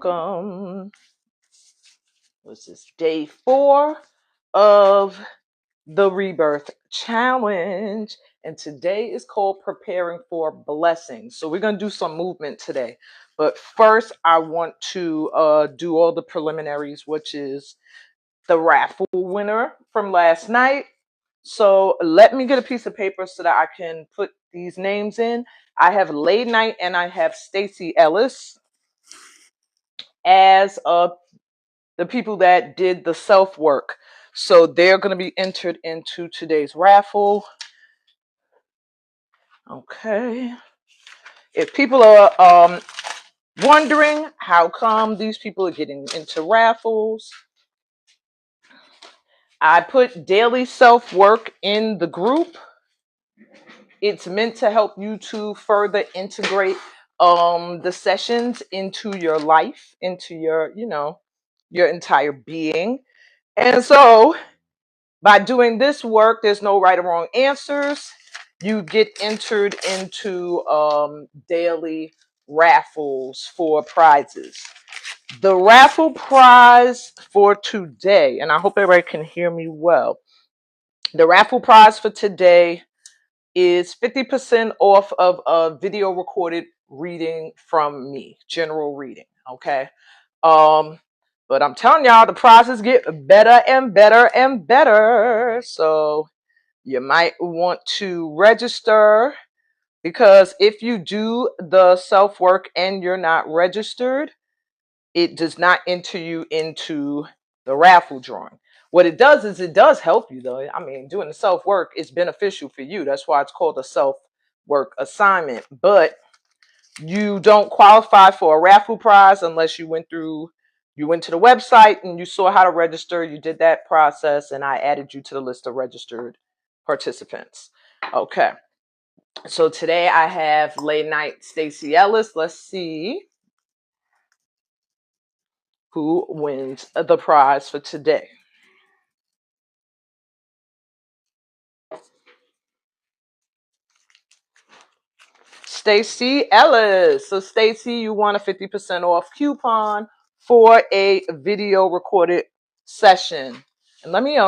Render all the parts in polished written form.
welcome. This is day 4 of the Rebirth Challenge. And today is called Preparing for Blessings. So we're going to do some movement today. But first, I want to do all the preliminaries, which is the raffle winner from last night. So let me get a piece of paper so that I can put these names in. I have Late Night and I have Stacey Ellis as the people that did the self work. So they're going to be entered into today's raffle. Okay. If people are wondering how come these people are getting into raffles, I put daily self work in the group. It's meant to help you to further integrate the sessions into your life, into your, your entire being. And so by doing this work, there's no right or wrong answers. You get entered into daily raffles for prizes. The raffle prize for today, and I hope everybody can hear me well. The raffle prize for today is 50% off of a video recorded reading from me, general reading. Okay. But I'm telling y'all, the prizes get better and better and better. So you might want to register, because if you do the self work and you're not registered, it does not enter you into the raffle drawing. What it does is it does help you, though. I mean, doing the self work is beneficial for you. That's why it's called a self work assignment. But you don't qualify for a raffle prize unless you went to the website and you saw how to register. You did that process, and I added you to the list of registered participants. Okay. So today I have Late Night Stacey Ellis. Let's see who wins the prize for today. Stacey Ellis. So Stacey, you won a 50% off coupon for a video recorded session. And let me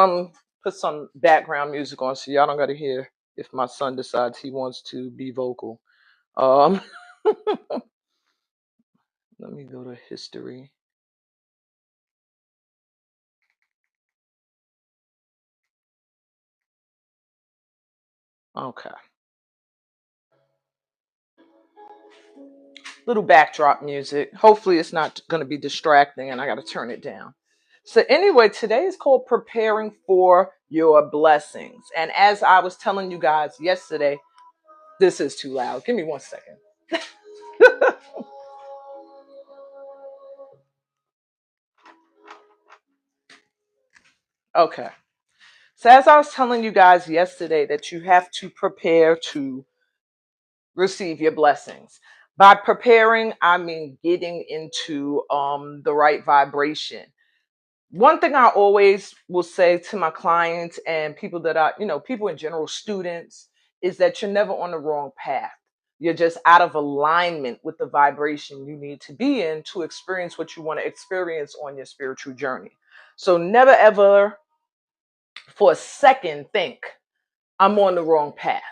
put some background music on so y'all don't gotta hear if my son decides he wants to be vocal. Let me go to history. Okay. Little backdrop music. Hopefully it's not going to be distracting and I got to turn it down. So anyway, today is called Preparing for Your Blessings. And as I was telling you guys yesterday, this is too loud. Give me 1 second. Okay. So as I was telling you guys yesterday, that you have to prepare to receive your blessings. By preparing, I mean getting into the right vibration. One thing I always will say to my clients and people that are, people in general, students, is that you're never on the wrong path. You're just out of alignment with the vibration you need to be in to experience what you want to experience on your spiritual journey. So never ever for a second think, I'm on the wrong path.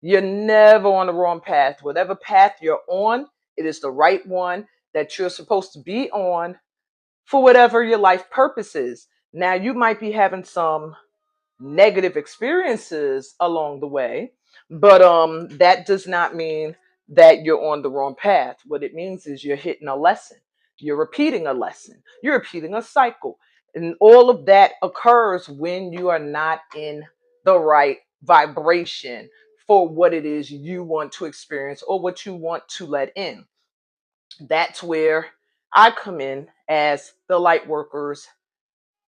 You're never on the wrong path. Whatever path you're on, it is the right one that you're supposed to be on for whatever your life purpose is. Now, you might be having some negative experiences along the way, but that does not mean that you're on the wrong path. What it means is you're hitting a lesson. You're repeating a lesson. You're repeating a cycle. And all of that occurs when you are not in the right vibration for what it is you want to experience or what you want to let in. That's where I come in as the light worker's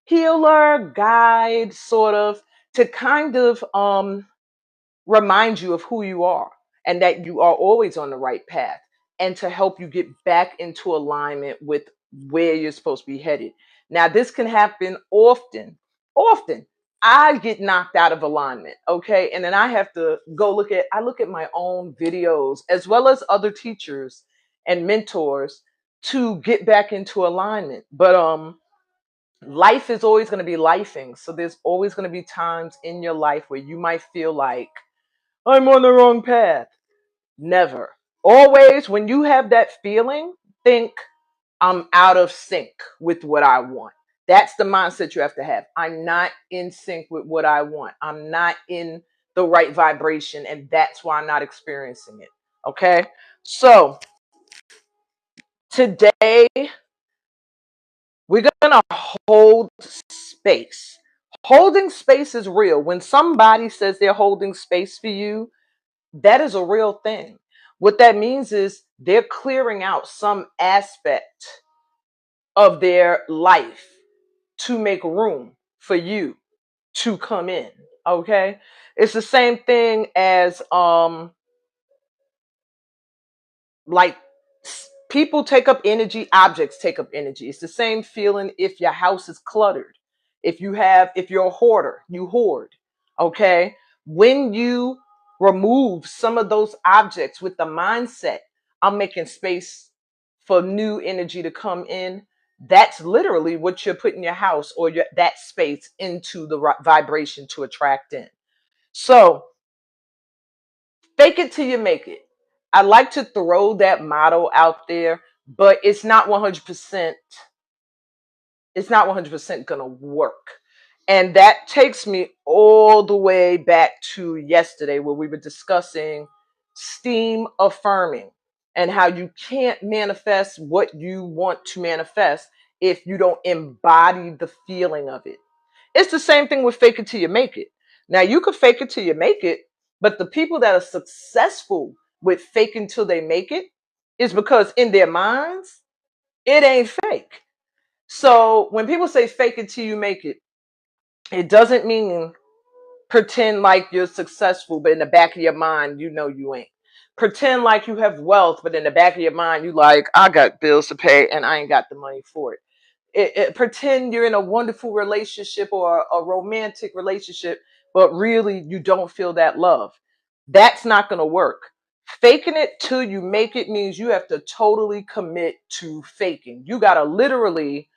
healer, guide, sort of, to kind of remind you of who you are and that you are always on the right path, and to help you get back into alignment with where you're supposed to be headed. Now, this can happen often. Often. I get knocked out of alignment, okay? And then I have to I look at my own videos as well as other teachers and mentors to get back into alignment. But life is always going to be lifing. So there's always going to be times in your life where you might feel like I'm on the wrong path. Never. Always, when you have that feeling, think I'm out of sync with what I want. That's the mindset you have to have. I'm not in sync with what I want. I'm not in the right vibration, and that's why I'm not experiencing it. Okay? So, today we're going to hold space. Holding space is real. When somebody says they're holding space for you, that is a real thing. What that means is they're clearing out some aspect of their life to make room for you to come in. Okay? It's the same thing as like people take up energy, objects take up energy. It's the same feeling if your house is cluttered. If you're a hoarder, you hoard. Okay? When you remove some of those objects with the mindset, I'm making space for new energy to come in. That's literally what you're putting your house or that space into the vibration to attract in. So fake it till you make it. I like to throw that motto out there, but it's not 100% going to work. And that takes me all the way back to yesterday where we were discussing steam affirming and how you can't manifest what you want to manifest if you don't embody the feeling of it. It's the same thing with fake it till you make it. Now, you could fake it till you make it, but the people that are successful with faking till they make it is because in their minds, it ain't fake. So when people say fake it till you make it doesn't mean pretend like you're successful, but in the back of your mind, you know you ain't. Pretend like you have wealth, but in the back of your mind, you like, I got bills to pay and I ain't got the money for it. Pretend you're in a wonderful relationship or a romantic relationship, but really you don't feel that love. That's not going to work. Faking it till you make it means you have to totally commit to faking. You got to literally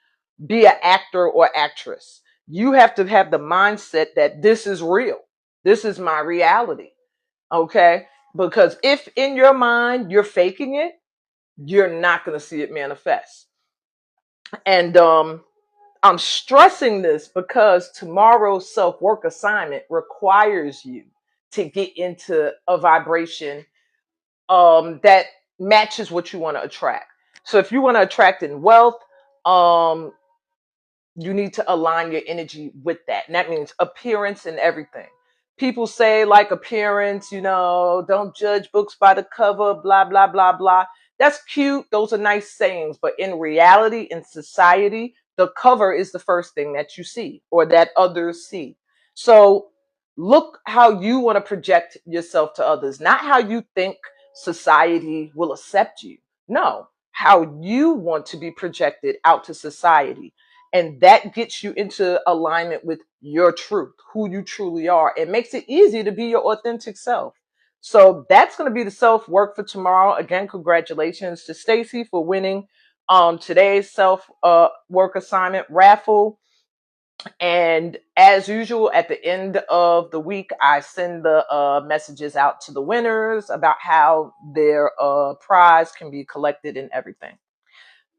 be an actor or actress. You have to have the mindset that this is real. This is my reality. Okay? Because if in your mind you're faking it, you're not going to see it manifest. And I'm stressing this because tomorrow's self-work assignment requires you to get into a vibration that matches what you want to attract. So if you want to attract in wealth, um, you need to align your energy with that. And that means appearance and everything. People say like appearance, don't judge books by the cover, blah, blah, blah, blah. That's cute. Those are nice sayings. But in reality, in society, the cover is the first thing that you see or that others see. So look how you want to project yourself to others, not how you think society will accept you. No, how you want to be projected out to society. And that gets you into alignment with your truth, who you truly are. It makes it easy to be your authentic self. So that's going to be the self work for tomorrow. Again, congratulations to Stacy for winning today's self work assignment raffle. And as usual, at the end of the week, I send the messages out to the winners about how their prize can be collected and everything.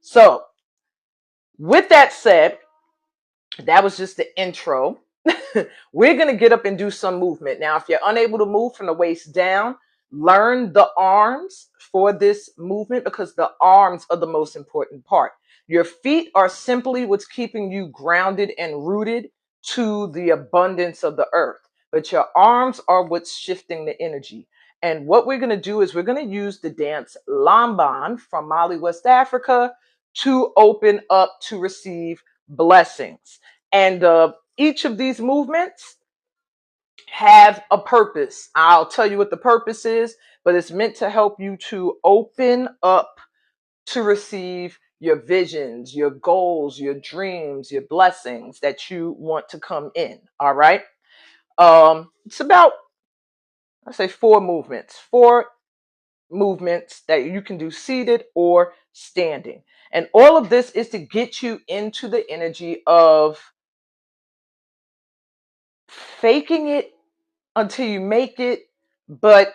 So with that said, that was just the intro. We're going to get up and do some movement. Now, if you're unable to move from the waist down, learn the arms for this movement because the arms are the most important part. Your feet are simply what's keeping you grounded and rooted to the abundance of the earth, but your arms are what's shifting the energy. And what we're going to do is we're going to use the dance Lamban from Mali, West Africa to open up to receive blessings. And each of these movements have a purpose. I'll tell you what the purpose is, but it's meant to help you to open up to receive your visions, your goals, your dreams, your blessings that you want to come in. All right. It's about, I say, four movements, four movements that you can do seated or standing. And all of this is to get you into the energy of faking it until you make it, but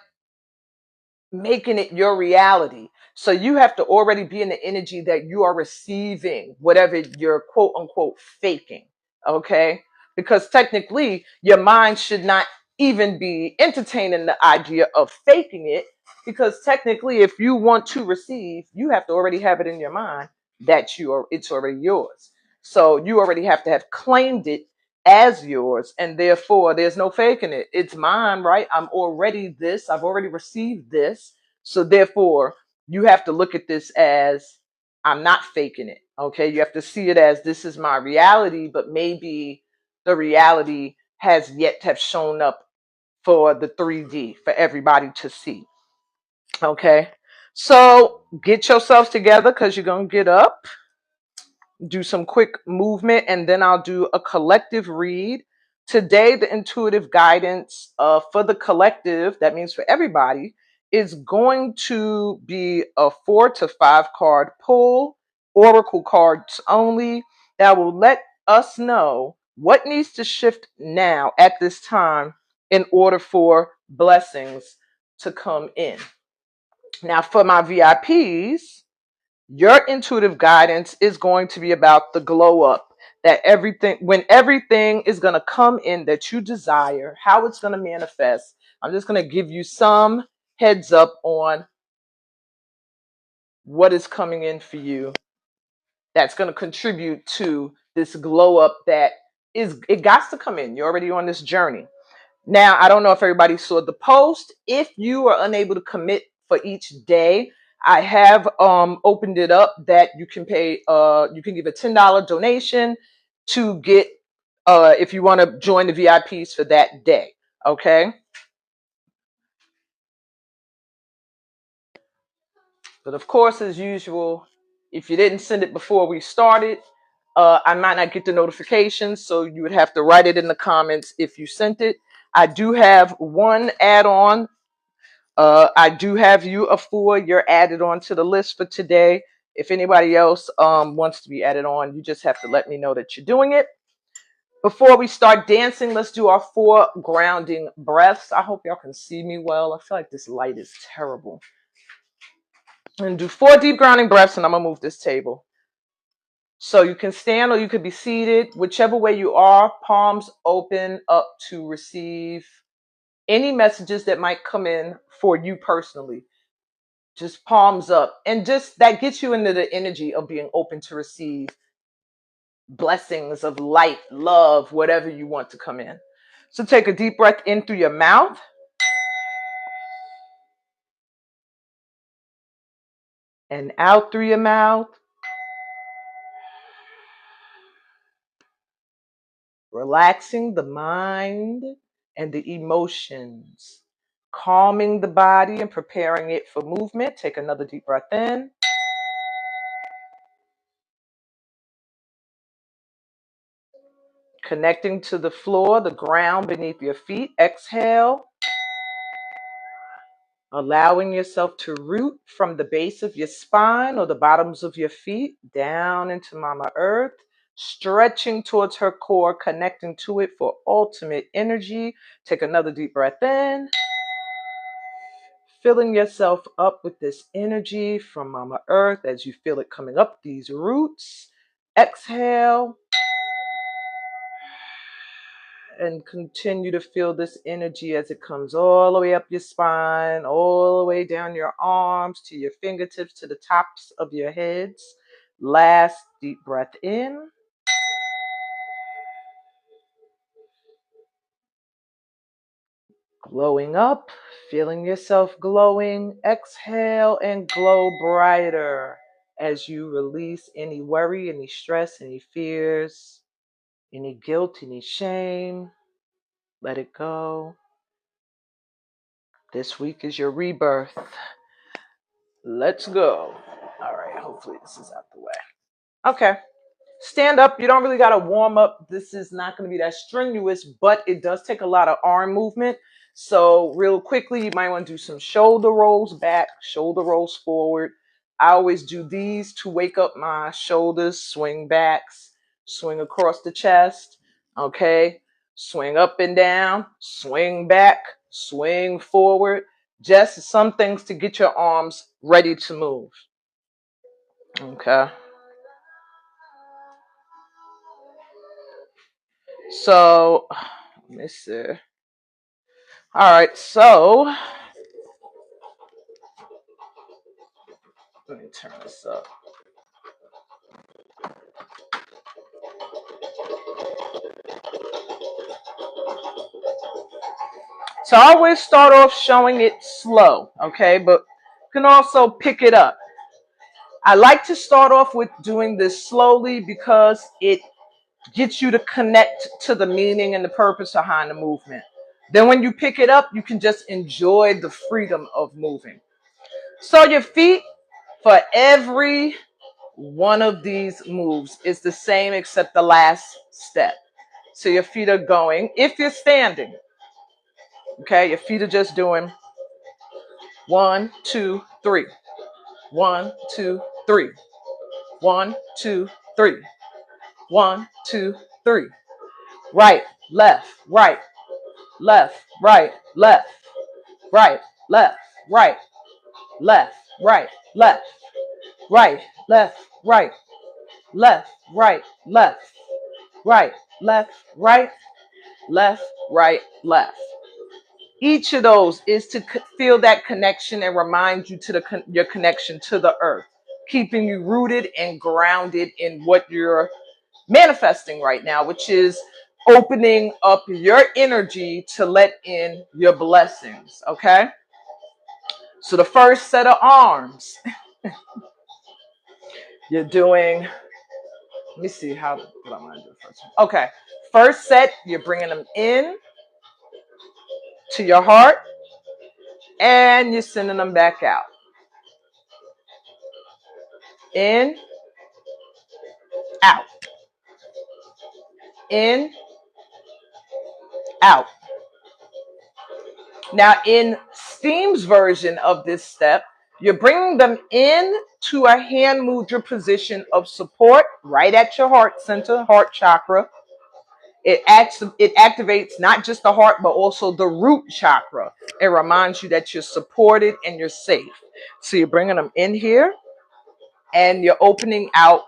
making it your reality. So you have to already be in the energy that you are receiving whatever you're quote unquote faking. Okay. Because technically, your mind should not even be entertaining the idea of faking it. Because technically, if you want to receive, you have to already have it in your mind that it's already yours. So you already have to have claimed it as yours, and therefore there's no faking it. It's mine, right? I'm already this. I've already received this. So therefore, you have to look at this as I'm not faking it. Okay, you have to see it as this is my reality, but maybe the reality has yet to have shown up for the 3D for everybody to see. Okay, so get yourselves together because you're gonna get up, do some quick movement, and then I'll do a collective read. Today, the intuitive guidance for the collective, that means for everybody, is going to be a 4 to 5 card pull, oracle cards only, that will let us know what needs to shift now at this time in order for blessings to come in. Now, for my VIPs, your intuitive guidance is going to be about the glow up, that when everything is going to come in that you desire, how it's going to manifest. I'm just going to give you some heads up on what is coming in for you that's going to contribute to this glow up that it got to come in. You're already on this journey. Now, I don't know if everybody saw the post. If you are unable to commit for each day, I have opened it up that you can pay, you can give a $10 donation to get, if you want to join the VIPs for that day. Okay. But of course, as usual, if you didn't send it before we started, I might not get the notifications. So you would have to write it in the comments if you sent it. I do have one add-on. I do have you a 4. You're added on to the list for today. If anybody else wants to be added on, you just have to let me know that you're doing it. Before we start dancing, let's do our 4 grounding breaths. I hope y'all can see me well. I feel like this light is terrible. And do 4 deep grounding breaths, and I'm going to move this table. So you can stand or you could be seated, whichever way you are, palms open up to receive any messages that might come in for you personally. Just palms up, and just that gets you into the energy of being open to receive blessings of light, love, whatever you want to come in. So take a deep breath in through your mouth and out through your mouth, relaxing the mind and the emotions, calming the body and preparing it for movement. Take another deep breath in. Connecting to the floor, the ground beneath your feet. Exhale. Allowing yourself to root from the base of your spine or the bottoms of your feet down into Mama Earth, stretching towards her core, connecting to it for ultimate energy. Take another deep breath in, filling yourself up with this energy from Mama Earth as you feel it coming up these roots. Exhale. And continue to feel this energy as it comes all the way up your spine, all the way down your arms, to your fingertips, to the tops of your heads. Last deep breath in. Glowing up, feeling yourself glowing. Exhale and glow brighter as you release any worry, any stress, any fears, any guilt, any shame. Let it go. This week is your rebirth. Let's go. All right, hopefully this is out the way. Okay, stand up. You don't really got to warm up. This is not going to be that strenuous, but it does take a lot of arm movement. So real quickly, you might want to do some shoulder rolls back, shoulder rolls forward. I always do these to wake up my shoulders, swing backs, swing across the chest. Okay. Swing up and down, swing back, swing forward. Just some things to get your arms ready to move. Okay. So, let me see. All right. So, let me turn this up. So I always start off showing it slow, okay? But you can also pick it up. I like to start off with doing this slowly because it gets you to connect to the meaning and the purpose behind the movement. Then when you pick it up, you can just enjoy the freedom of moving. So your feet for every one of these moves is the same except the last step. So your feet are going, if you're standing, okay, your feet are just doing 1, 2, 3. 1, 2, 3. 1, 2, 3. 1, 2, 3. Right, left, right, left, right, left, right, left, right, left, right, left, right, left, right, left, right, left, right, left, right, left, right, left. Each of those is to feel that connection and remind you to your connection to the earth, keeping you rooted and grounded in what you're manifesting right now, which is opening up your energy to let in your blessings. Okay. So the first set of arms, you're doing, let me see what I'm going to do first. Okay. First set, you're bringing them in to your heart and you're sending them back out. In, out. In, out. Now, in S.T.E.A.M's version of this step, you're bringing them in to a hand mudra position of support right at your heart center, heart chakra. It activates not just the heart, but also the root chakra. It reminds you that you're supported and you're safe. So you're bringing them in here and you're opening out,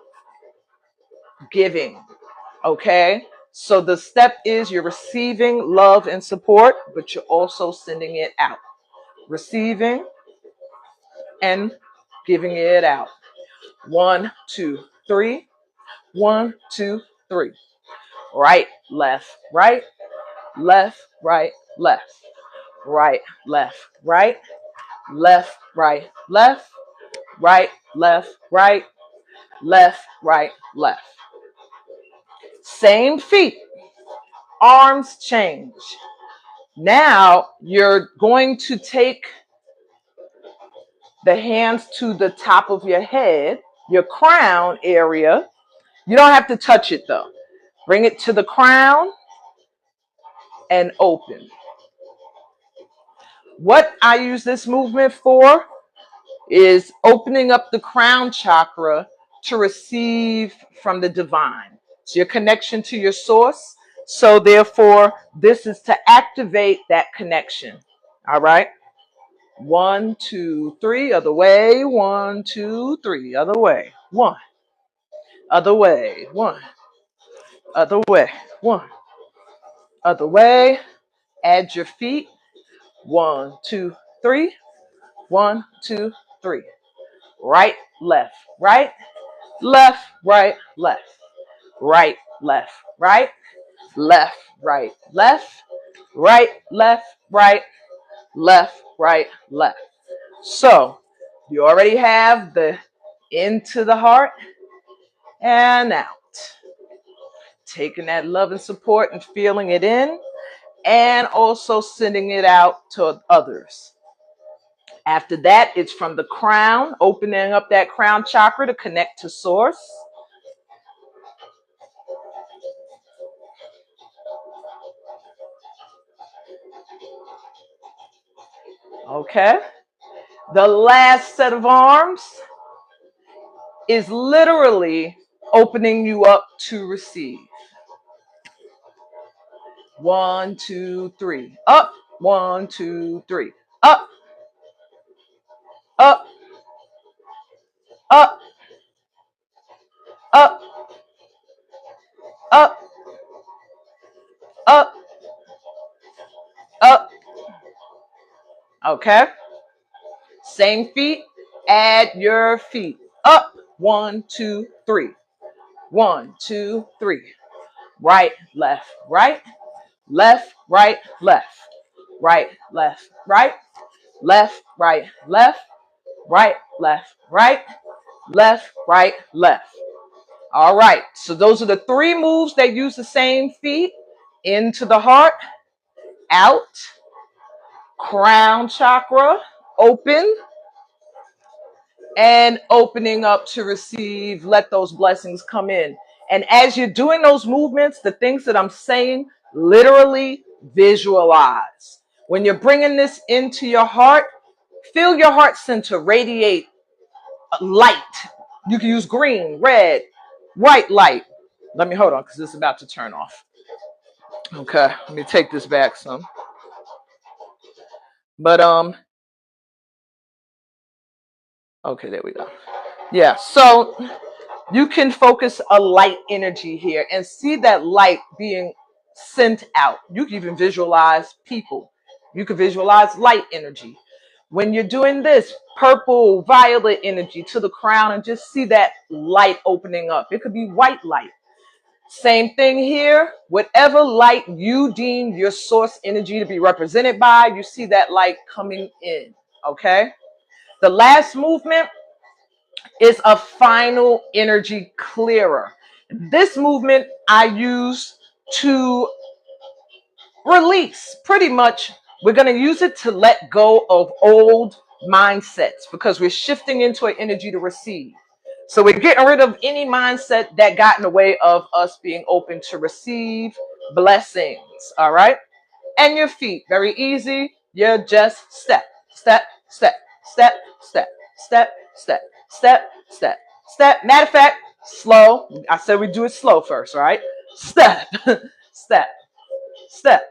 giving. Okay? So the step is you're receiving love and support, but you're also sending it out. Receiving and giving it out. 1, 2, 3. 1, 2, 3. Right, left, right, left, right, left, right, left, right, left, right, left, right, left, right, left, right, left. Same feet, arms change. Now you're going to take the hands to the top of your head, your crown area. You don't have to touch it though. Bring it to the crown and open. What I use this movement for is opening up the crown chakra to receive from the divine. It's your connection to your source. So therefore, this is to activate that connection. All right. 1, 2, 3, other way. 1, 2, 3, other way. 1, other way. 1, other way. 1, other way. Add your feet. 1, 2, 3. 1, 2, 3. Right, left, right, left, right, left, right, left, right, left, right, left, right, left, right, left, right, left. So you already have the into the heart and out. Taking that love and support and feeling it in, and also sending it out to others. After that, it's from the crown, opening up that crown chakra to connect to source. Okay. The last set of arms is literally opening you up to receive. 1, 2, 3. Up. 1, 2, 3. Up. Up. Up. Up. Up. Up. Up. Okay. Same feet. Add your feet. Up. 1, 2, 3. 1, 2, 3. Right, left, right. Left, right, left. Right, left, right. Left, right, left. Right, left, right. Left, right, left. All right. So those are the 3 moves that use the same feet. Into the heart, out, crown chakra, open, and opening up to receive. Let those blessings come in. And as you're doing those movements, the things that I'm saying, literally visualize. When you're bringing this into your heart, feel your heart center radiate light. You can use green, red, white light. Let me hold on because this is about to turn off. Okay, let me take this back some. But okay, there we go. Yeah, so you can focus a light energy here and see that light being sent out. You can even visualize people. You can visualize light energy. When you're doing this, purple, violet energy to the crown, and just see that light opening up. It could be white light. Same thing here. Whatever light you deem your source energy to be represented by, you see that light coming in. Okay? The last movement is a final energy clearer. This movement I use to release. Pretty much, we're going to use it to let go of old mindsets because we're shifting into an energy to receive. So we're getting rid of any mindset that got in the way of us being open to receive blessings. All right. And your feet, very easy. You just step, step, step, step, step, step, step, step, step, step. Matter of fact, slow. I said we do it slow first, right? Step, step, step,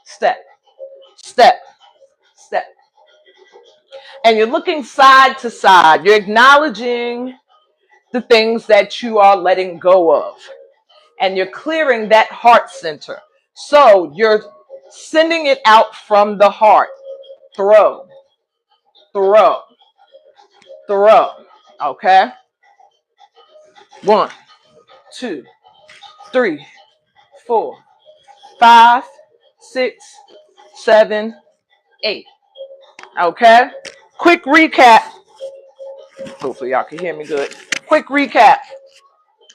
step, step, step. And you're looking side to side. You're acknowledging the things that you are letting go of. And you're clearing that heart center. So you're sending it out from the heart. Throw, throw, throw. Okay? 1, 2, 3, 4, 5, 6, 7, 8. Okay? Quick recap. Hopefully y'all can hear me good. Quick recap.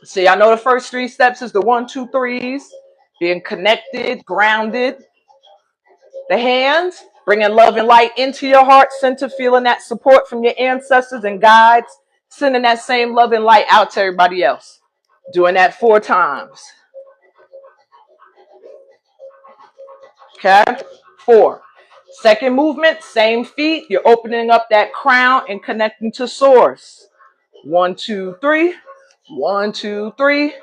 See, I know the first 3 steps is the 1, 2, 3s. Being connected, grounded. The hands, bringing love and light into your heart center, feeling that support from your ancestors and guides, sending that same love and light out to everybody else. Doing that 4 times. Okay? 4. Second movement, same feet. You're opening up that crown and connecting to source. 1, 2, 3. 1, 2, 3.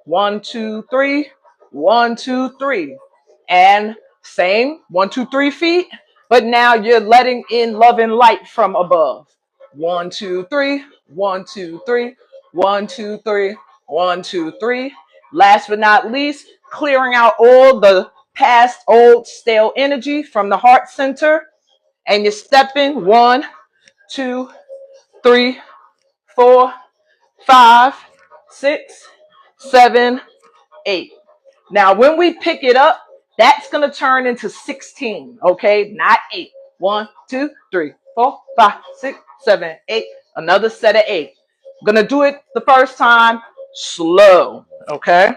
1, 2, 3. 1, 2, 3. And same 1, 2, 3 feet. But now you're letting in love and light from above. 1, 2, 3. 1, 2, 3. 1, 2, 3. 1, 2, 3. Last but not least, clearing out all the past old stale energy from the heart center. And you're stepping 1, 2, 3, 4, 5, 6, 7, 8. Now, when we pick it up, that's going to turn into 16, okay? Not 8. 1, 2, 3, 4, 5, 6, 7, 8. Another set of 8. I'm going to do it the first time slow, okay? I'm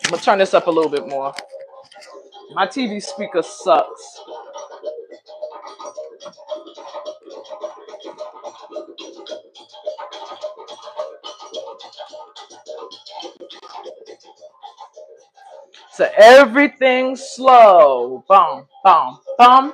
going to turn this up a little bit more. My TV speaker sucks. So everything's slow. Boom, boom, boom.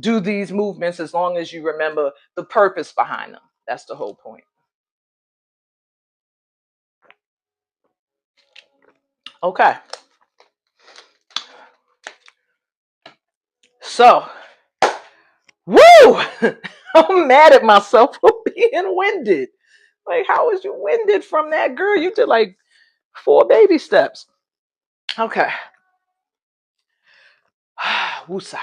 do these movements as long as you remember the purpose behind them. That's the whole point. Okay. So, woo! I'm mad at myself for being winded. Like, how was you winded from that, girl? You did like 4 baby steps. Okay. Woosah.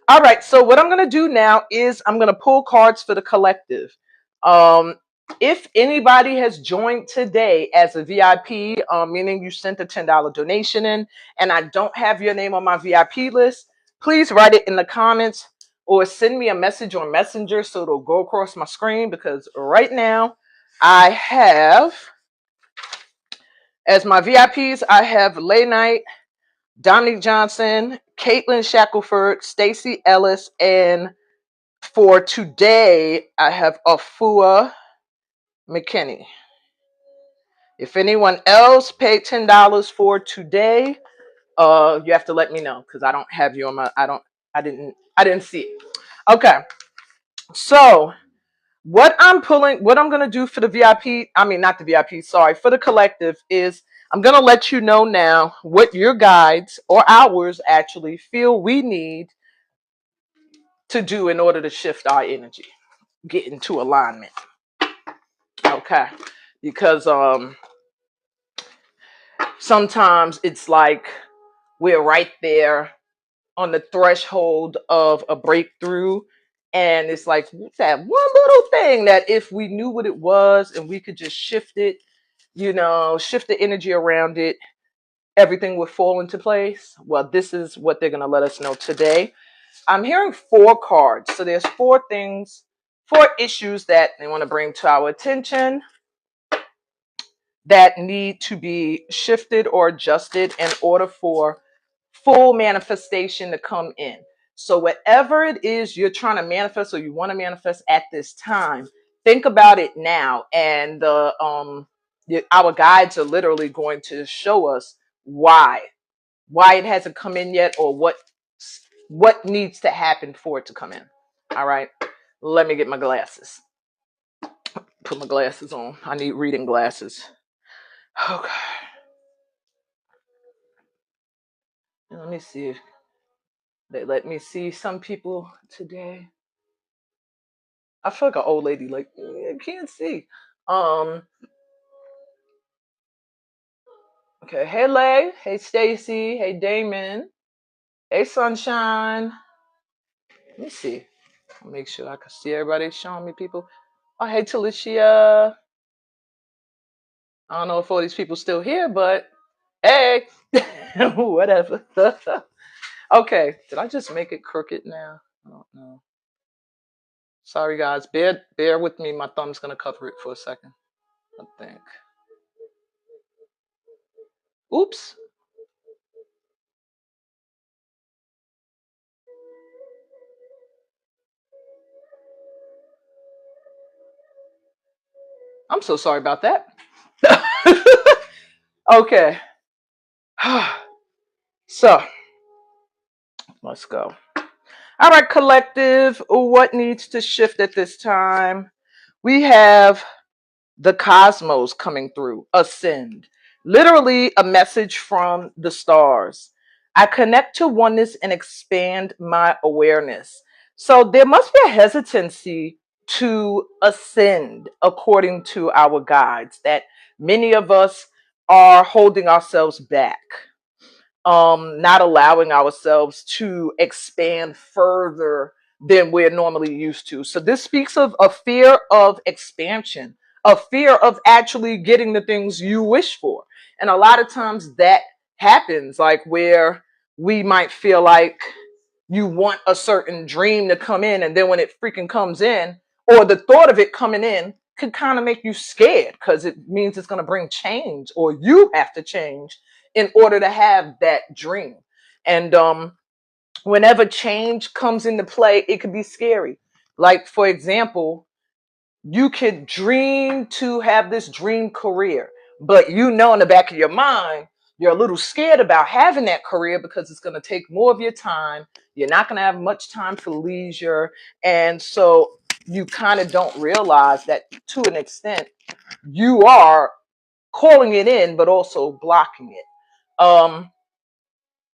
All right. So what I'm gonna do now is I'm gonna pull cards for the collective. Um, if anybody has joined today as a VIP, meaning you sent a $10 donation in, and I don't have your name on my VIP list, please write it in the comments or send me a message on Messenger so it'll go across my screen, because right now I have, as my VIPs, I have Lay Knight, Dominique Johnson, Caitlin Shackelford, Stacey Ellis, and for today, I have Afua McKinney. If anyone else paid $10 for today, you have to let me know, because I don't have you on my, I didn't see it. Okay. So what I'm gonna do for the VIP, I mean not the VIP, sorry, for the collective is I'm gonna let you know now what your guides or ours actually feel we need to do in order to shift our energy, get into alignment. Okay. Because sometimes it's like we're right there on the threshold of a breakthrough, and it's like, what's that one little thing that if we knew what it was and we could just shift it, shift the energy around it, everything would fall into place. Well, this is what they're going to let us know today. I'm hearing 4 cards. So there's 4 things, 4 issues that they want to bring to our attention that need to be shifted or adjusted in order for full manifestation to come in. So whatever it is you're trying to manifest or you want to manifest at this time, think about it now. And our guides are literally going to show us why it hasn't come in yet, or what needs to happen for it to come in. All right. Let me get my glasses. Put my glasses on. I need reading glasses. Okay. Let me see if they let me see some people today. I feel like an old lady, like, I can't see. Okay, hey Lay, hey Stacy, hey Damon, hey Sunshine. Let me see. I'll make sure I can see everybody showing me people. Oh, hey Talicia. I don't know if all these people still here, but hey, whatever. Okay, did I just make it crooked now? I don't know. Sorry guys, bear with me. My thumb's gonna cover it for a second, I think. Oops. I'm so sorry about that. Okay. So let's go. All right, collective. What needs to shift at this time? We have the cosmos coming through. Ascend. Literally a message from the stars. I connect to oneness and expand my awareness. So there must be a hesitancy to ascend according to our guides, that many of us are holding ourselves back, not allowing ourselves to expand further than we're normally used to. So this speaks of a fear of expansion, a fear of actually getting the things you wish for. And a lot of times that happens, like where we might feel like you want a certain dream to come in, and then when it freaking comes in, or the thought of it coming in could kind of make you scared, because it means it's going to bring change, or you have to change in order to have that dream. And whenever change comes into play, it could be scary. Like, for example, you could dream to have this dream career, but in the back of your mind, you're a little scared about having that career because it's going to take more of your time. You're not going to have much time for leisure. And so you kind of don't realize that to an extent you are calling it in, but also blocking it.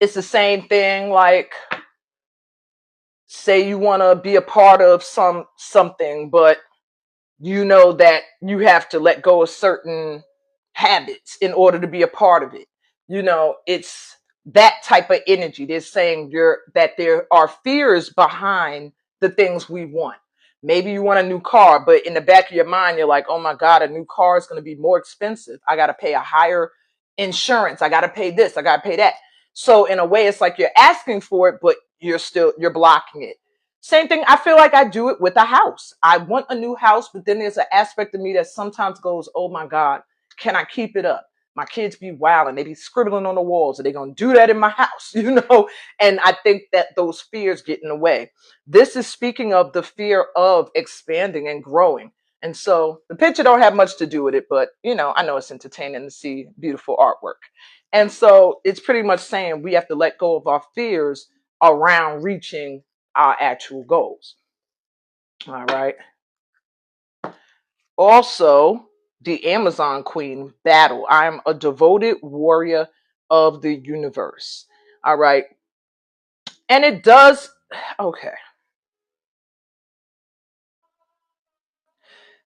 It's the same thing like, say you want to be a part of something, but you know that you have to let go of certain habits in order to be a part of it. It's that type of energy. They're saying that there are fears behind the things we want. Maybe you want a new car, but in the back of your mind, you're like, oh my God, a new car is going to be more expensive. I got to pay a higher insurance. I got to pay this. I got to pay that. So in a way, it's like you're asking for it, but you're blocking it. Same thing. I feel like I do it with a house. I want a new house, but then there's an aspect of me that sometimes goes, oh my God, can I keep it up? My kids be wild and they be scribbling on the walls. Are they going to do that in my house? And I think that those fears get in the way. This is speaking of the fear of expanding and growing. And so the picture don't have much to do with it, but I know it's entertaining to see beautiful artwork. And so it's pretty much saying we have to let go of our fears around reaching our actual goals. All right. Also, the Amazon Queen battle. I'm a devoted warrior of the universe. All right. And it does. Okay.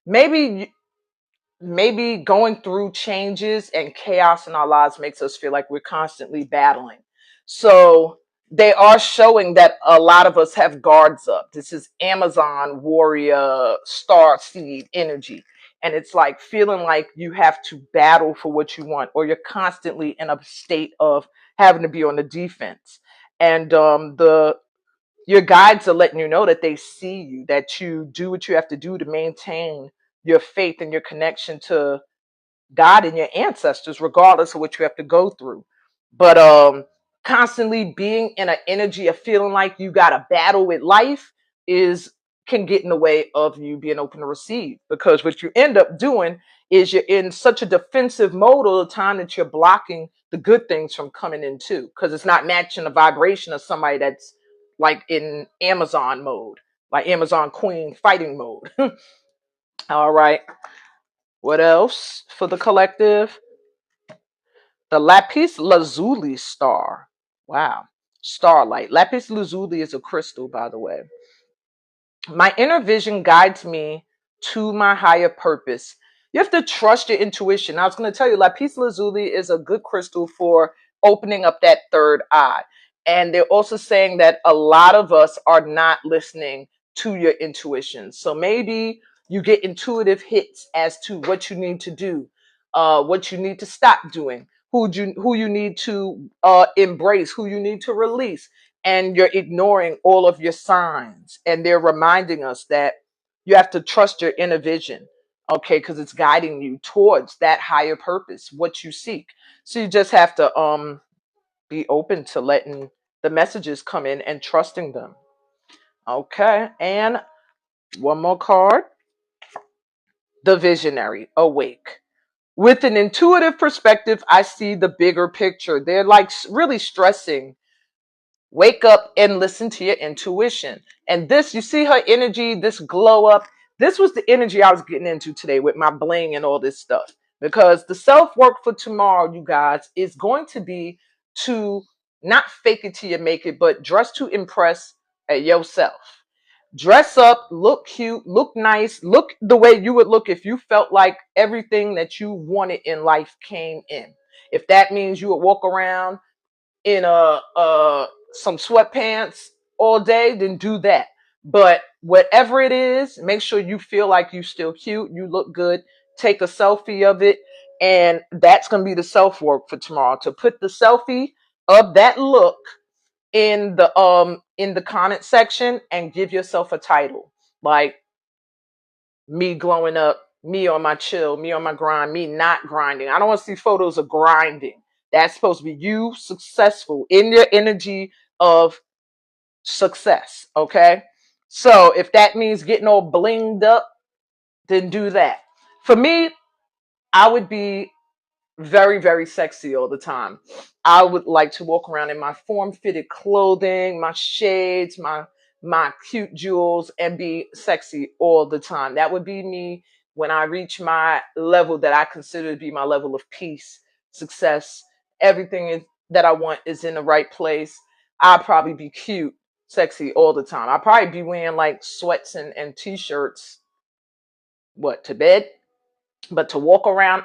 Maybe going through changes and chaos in our lives makes us feel like we're constantly battling. So they are showing that a lot of us have guards up. This is Amazon warrior star seed energy. And it's like feeling like you have to battle for what you want, or you're constantly in a state of having to be on the defense. And your guides are letting you know that they see you, that you do what you have to do to maintain your faith and your connection to God and your ancestors, regardless of what you have to go through. But constantly being in an energy of feeling like you got a battle with life can get in the way of you being open to receive. Because what you end up doing is you're in such a defensive mode all the time that you're blocking the good things from coming in too, because it's not matching the vibration of somebody that's like in Amazon mode, like Amazon Queen fighting mode. All right. What else for the collective? The lapis lazuli star. Wow. Starlight. Lapis lazuli is a crystal, by the way. My inner vision guides me to my higher purpose. You have to trust your intuition. I was going to tell you, lapis lazuli is a good crystal for opening up that third eye. And they're also saying that a lot of us are not listening to your intuition. So maybe you get intuitive hits as to what you need to do, what you need to stop doing, who you need to embrace, who you need to release, and you're ignoring all of your signs. And they're reminding us that you have to trust your inner vision, okay, because it's guiding you towards that higher purpose, what you seek. So you just have to be open to letting the messages come in and trusting them. Okay, and one more card. The visionary, awake. With an intuitive perspective, I see the bigger picture. They're like really stressing, wake up and listen to your intuition. And this, you see her energy, this glow up. This was the energy I was getting into today with my bling and all this stuff. Because the self work for tomorrow, you guys, is going to be to not fake it till you make it, but dress to impress yourself. Dress up, look cute, look nice, look the way you would look if you felt like everything that you wanted in life came in. If that means you would walk around in some sweatpants all day, then do that. But whatever it is, make sure you feel like you still cute, you look good. Take a selfie of it, and that's gonna be the self work for tomorrow. To put the selfie of that look in the comment section and give yourself a title like me glowing up, me on my chill, me on my grind, me not grinding. I don't want to see photos of grinding. That's supposed to be you successful in your energy of success. Okay. So if that means getting all blinged up, then do that. For me, I would be very, very sexy all the time. I would like to walk around in my form-fitted clothing, my shades, my cute jewels, and be sexy all the time. That would be me when I reach my level that I consider to be my level of peace, success. Everything that I want is in the right place. I'll probably be cute, sexy all the time. I'll probably be wearing like sweats and t-shirts, what, to bed? But to walk around,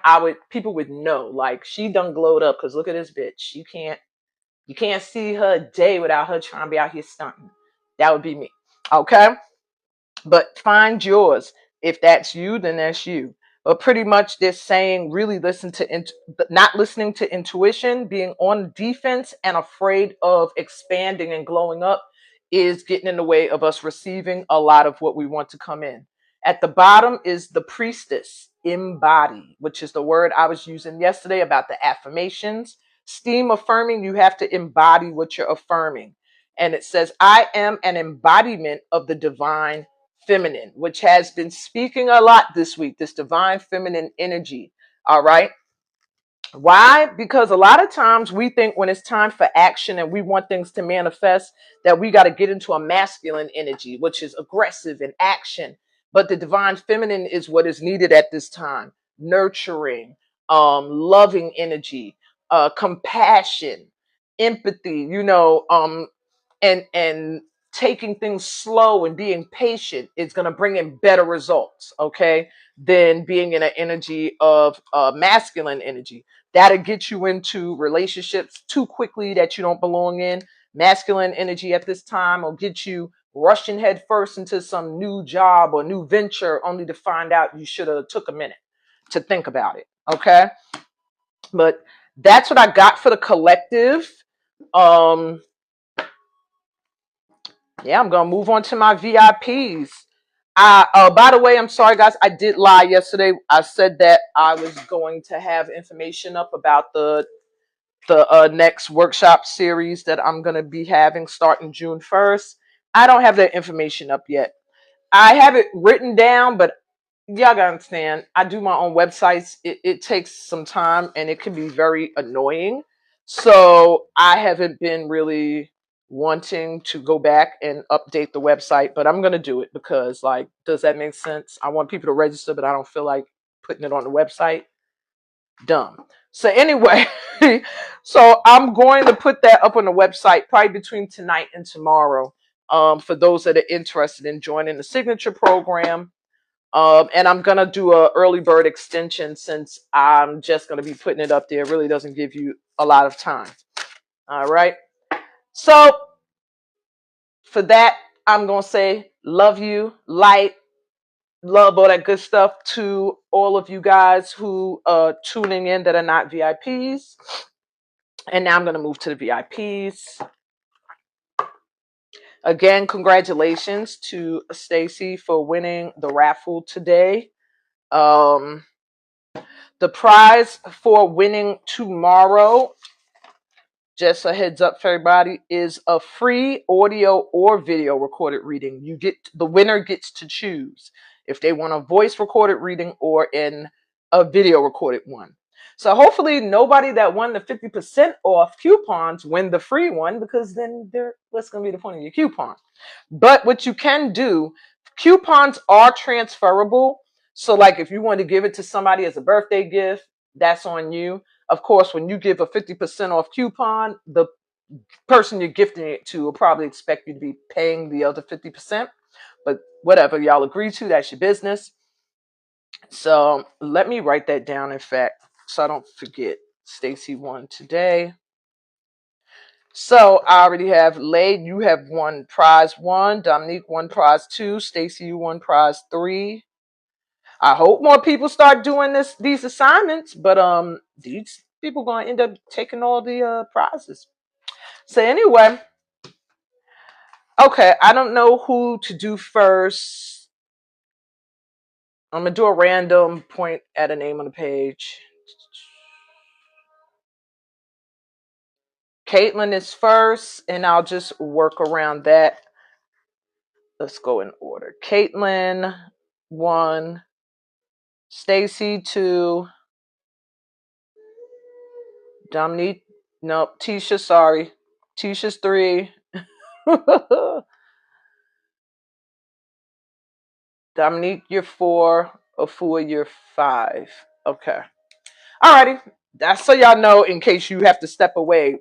people would know, like, she done glowed up, because look at this bitch. You can't see her a day without her trying to be out here stunting. That would be me. Okay? But find yours. If that's you, then that's you. But pretty much they're saying really not listening to intuition, being on defense and afraid of expanding and glowing up is getting in the way of us receiving a lot of what we want to come in. At the bottom is the priestess, embody, which is the word I was using yesterday about the affirmations. Steam affirming, you have to embody what you're affirming. And it says, I am an embodiment of the divine feminine, which has been speaking a lot this week, this divine feminine energy. All right. Why? Because a lot of times we think when it's time for action and we want things to manifest, that we got to get into a masculine energy, which is aggressive and action. But the divine feminine is what is needed at this time. Nurturing, loving energy, compassion, empathy, and taking things slow and being patient is going to bring in better results, okay, than being in an energy of masculine energy. That'll get you into relationships too quickly that you don't belong in. Masculine energy at this time will get you rushing head first into some new job or new venture only to find out you should have took a minute to think about it, okay? But that's what I got for the collective. Yeah, I'm gonna move on to my VIPs. By the way, I'm sorry, guys. I did lie yesterday. I said that I was going to have information up about the next workshop series that I'm gonna be having starting June 1st. I don't have that information up yet. I have it written down, but y'all gotta understand, I do my own websites. It takes some time and it can be very annoying. So I haven't been really wanting to go back and update the website, but I'm gonna do it because, like, does that make sense? I want people to register, but I don't feel like putting it on the website. Dumb. So anyway, so I'm going to put that up on the website probably between tonight and tomorrow. For those that are interested in joining the signature program. And I'm going to do a early bird extension since I'm just going to be putting it up there. It really doesn't give you a lot of time. All right. So for that, I'm going to say love you, light, love, all that good stuff to all of you guys who are tuning in that are not VIPs. And now I'm going to move to the VIPs. Again, congratulations to Stacy for winning the raffle today. The prize for winning tomorrow, just a heads up for everybody, is a free audio or video recorded reading. The winner gets to choose if they want a voice recorded reading or in a video recorded one. So hopefully nobody that won the 50% off coupons win the free one, because then what's going to be the point of your coupon? But what you can do, coupons are transferable. So like if you want to give it to somebody as a birthday gift, that's on you. Of course, when you give a 50% off coupon, the person you're gifting it to will probably expect you to be paying the other 50%. But whatever y'all agree to, that's your business. So let me write that down, in fact, so I don't forget. Stacy won today. So I already have Lay, you have won prize 1. Dominique won prize 2. Stacy, you won prize 3. I hope more people start doing these assignments, but these people gonna end up taking all the prizes. So anyway, okay, I don't know who to do first. I'm gonna do a random point at a name on the page. Caitlin is first, and I'll just work around that. Let's go in order. Caitlin 1, Stacy 2, Dominique, no, Tisha, sorry. Tisha's 3. Dominique, you're 4. Afua, you're 5. Okay. Alrighty. That's so y'all know in case you have to step away,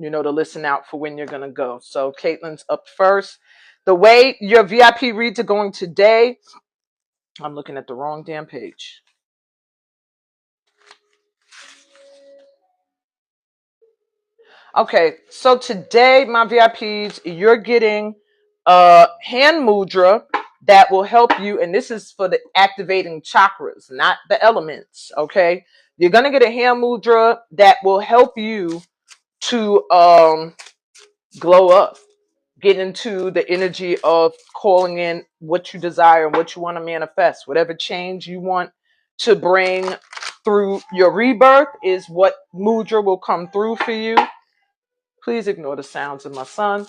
to listen out for when you're going to go. So Caitlin's up first. The way your VIP reads are going today, I'm looking at the wrong damn page. Okay, so today, my VIPs, you're getting a hand mudra that will help you, and this is for the activating chakras, not the elements, okay? You're going to get a hand mudra that will help you to glow up, get into the energy of calling in what you desire and what you want to manifest. Whatever change you want to bring through your rebirth is what mudra will come through for you. Please ignore the sounds of my son.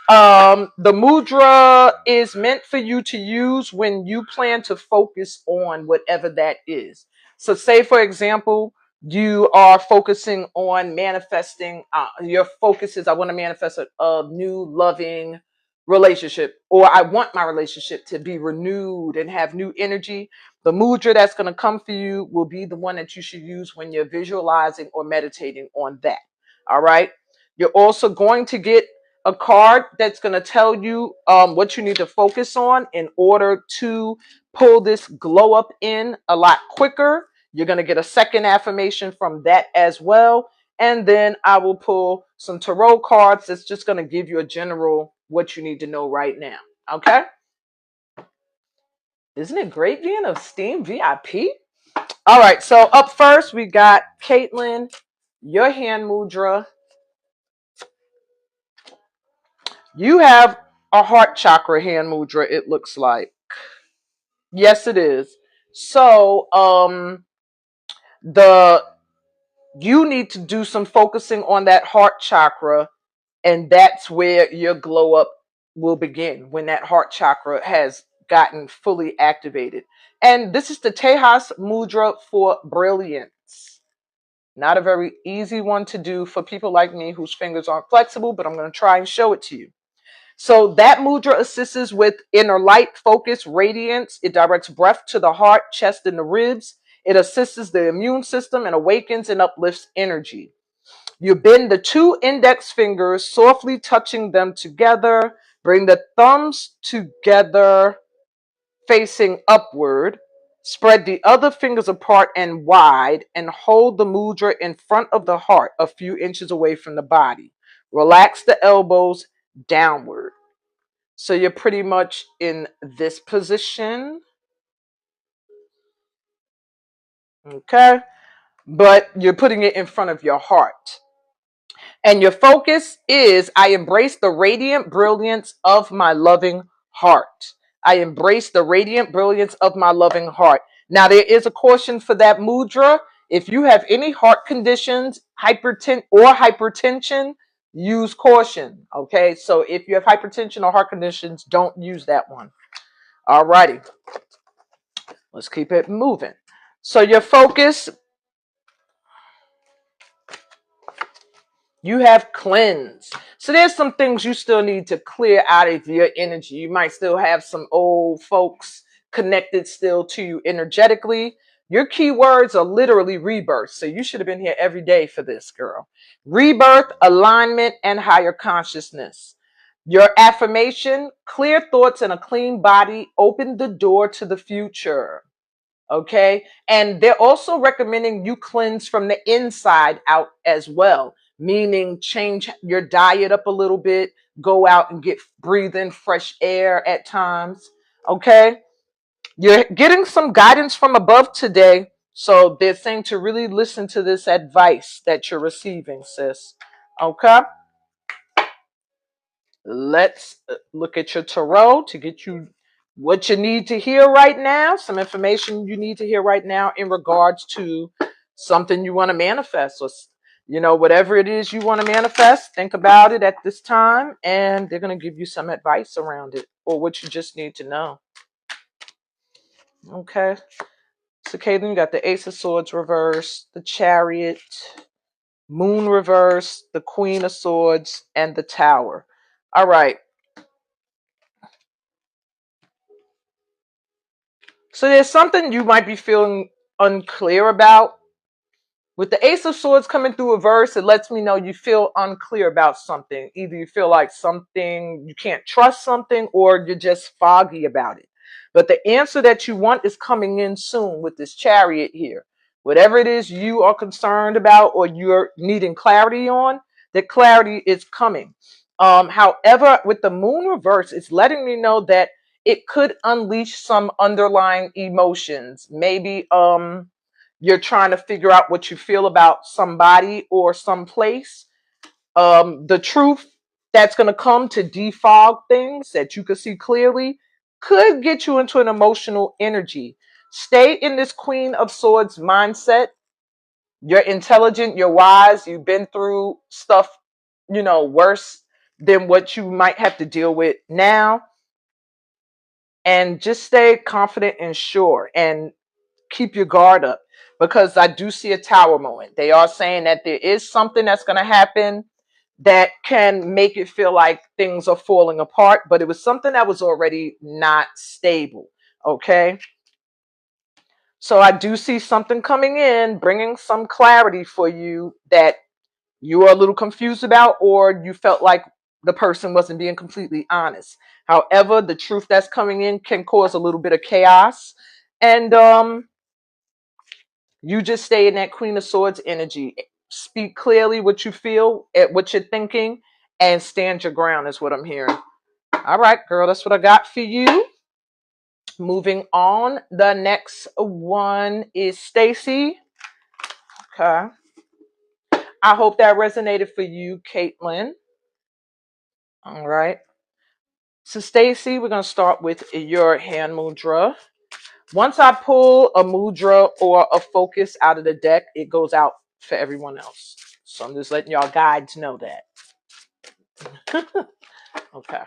The mudra is meant for you to use when you plan to focus on whatever that is. So say, for example, you are focusing on manifesting, your focus is, I want to manifest a new loving relationship, or I want my relationship to be renewed and have new energy. The mudra that's going to come for you will be the one that you should use when you're visualizing or meditating on that. All right. You're also going to get a card that's going to tell you what you need to focus on in order to pull this glow up in a lot quicker. You're going to get a second affirmation from that as well. And then I will pull some tarot cards that's just going to give you a general what you need to know right now. Okay? Isn't it great being a S.T.E.A.M VIP? All right, so up first we got Caitlin, your hand mudra. You have a heart chakra hand mudra, it looks like. Yes, it is. So, the you need to do some focusing on that heart chakra, and that's where your glow up will begin, when that heart chakra has gotten fully activated. And this is the Tejas Mudra for brilliance. Not a very easy one to do for people like me whose fingers aren't flexible, but I'm going to try and show it to you. So that mudra assists with inner light, focus, radiance. It directs breath to the heart, chest, and the ribs. It assists the immune system and awakens and uplifts energy. You bend the 2 index fingers, softly touching them together. Bring the thumbs together, facing upward. Spread the other fingers apart and wide, and hold the mudra in front of the heart, a few inches away from the body. Relax the elbows downward. So you're pretty much in this position, okay? But you're putting it in front of your heart. And your focus is, I embrace the radiant brilliance of my loving heart. I embrace the radiant brilliance of my loving heart. Now, there is a caution for that mudra. If you have any heart conditions, hypertension, use caution, okay? So if you have hypertension or heart conditions, don't use that one. All righty. Let's keep it moving. So your focus, you have cleanse. So there's some things you still need to clear out of your energy. You might still have some old folks connected still to you energetically. Your keywords are literally rebirth. So you should have been here every day for this, girl. Rebirth, alignment, and higher consciousness. Your affirmation, clear thoughts and a clean body open the door to the future. Okay. And they're also recommending you cleanse from the inside out as well, meaning change your diet up a little bit, go out and breathe in fresh air at times. Okay. You're getting some guidance from above today. So they're saying to really listen to this advice that you're receiving, sis. Okay. Let's look at your tarot to get you what you need to hear right now, some information you need to hear right now in regards to something you want to manifest, or whatever it is you want to manifest. Think about it at this time, and they're going to give you some advice around it, or what you just need to know. Okay, so Caitlin, you got the Ace of Swords reversed, the Chariot, Moon reverse, the Queen of Swords, and the Tower. All right. So there's something you might be feeling unclear about. With the Ace of Swords coming through reverse, it lets me know you feel unclear about something. Either you feel like something, you can't trust something, or you're just foggy about it. But the answer that you want is coming in soon with this Chariot here. Whatever it is you are concerned about or you're needing clarity on, the clarity is coming. However, with the Moon reverse, it's letting me know that it could unleash some underlying emotions. Maybe you're trying to figure out what you feel about somebody or someplace. The truth that's going to come to defog things that you can see clearly could get you into an emotional energy. Stay in this Queen of Swords mindset. You're intelligent, you're wise, you've been through stuff, worse than what you might have to deal with now. And just stay confident and sure. And keep your guard up, because I do see a tower moment. They are saying that there is something that's going to happen that can make it feel like things are falling apart, but it was something that was already not stable. Okay. So I do see something coming in, bringing some clarity for you that you are a little confused about, or you felt like the person wasn't being completely honest. However, the truth that's coming in can cause a little bit of chaos. And you just stay in that Queen of Swords energy. Speak clearly what you feel, at what you're thinking, and stand your ground is what I'm hearing. All right, girl, that's what I got for you. Moving on, the next one is Stacy. Okay. I hope that resonated for you, Caitlin. All right. So, Stacy, we're going to start with your hand mudra. Once I pull a mudra or a focus out of the deck, it goes out for everyone else. So I'm just letting y'all guides know that. Okay.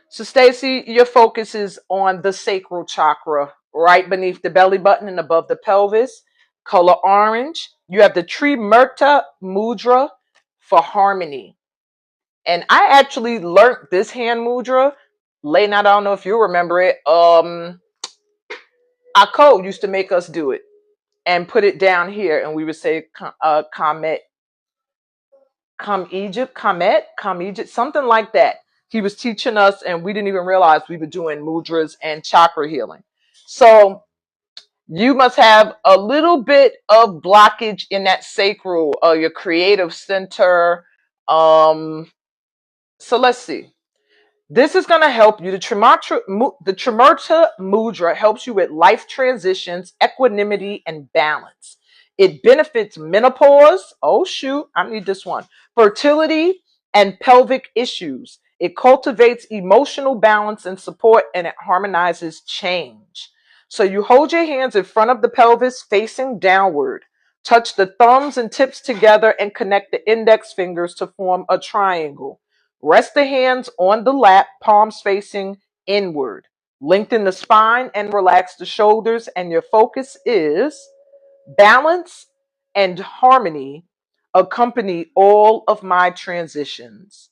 So Stacy, your focus is on the sacral chakra, right beneath the belly button and above the pelvis. Color orange. You have the Trimurta mudra for harmony. And I actually learned this hand mudra. Lane, I don't know if you remember it. Ako used to make us do it and put it down here, and we would say Kamet, come Egypt, something like that. He was teaching us, and we didn't even realize we were doing mudras and chakra healing. So you must have a little bit of blockage in that sacral, your creative center. So let's see. This is going to help you. The Trimurta Mudra helps you with life transitions, equanimity, and balance. It benefits menopause. Oh, shoot. I need this one. Fertility and pelvic issues. It cultivates emotional balance and support, and it harmonizes change. So you hold your hands in front of the pelvis facing downward. Touch the thumbs and tips together and connect the index fingers to form a triangle. Rest the hands on the lap, palms facing inward. Lengthen the spine and relax the shoulders, and your focus is balance and harmony accompany all of my transitions.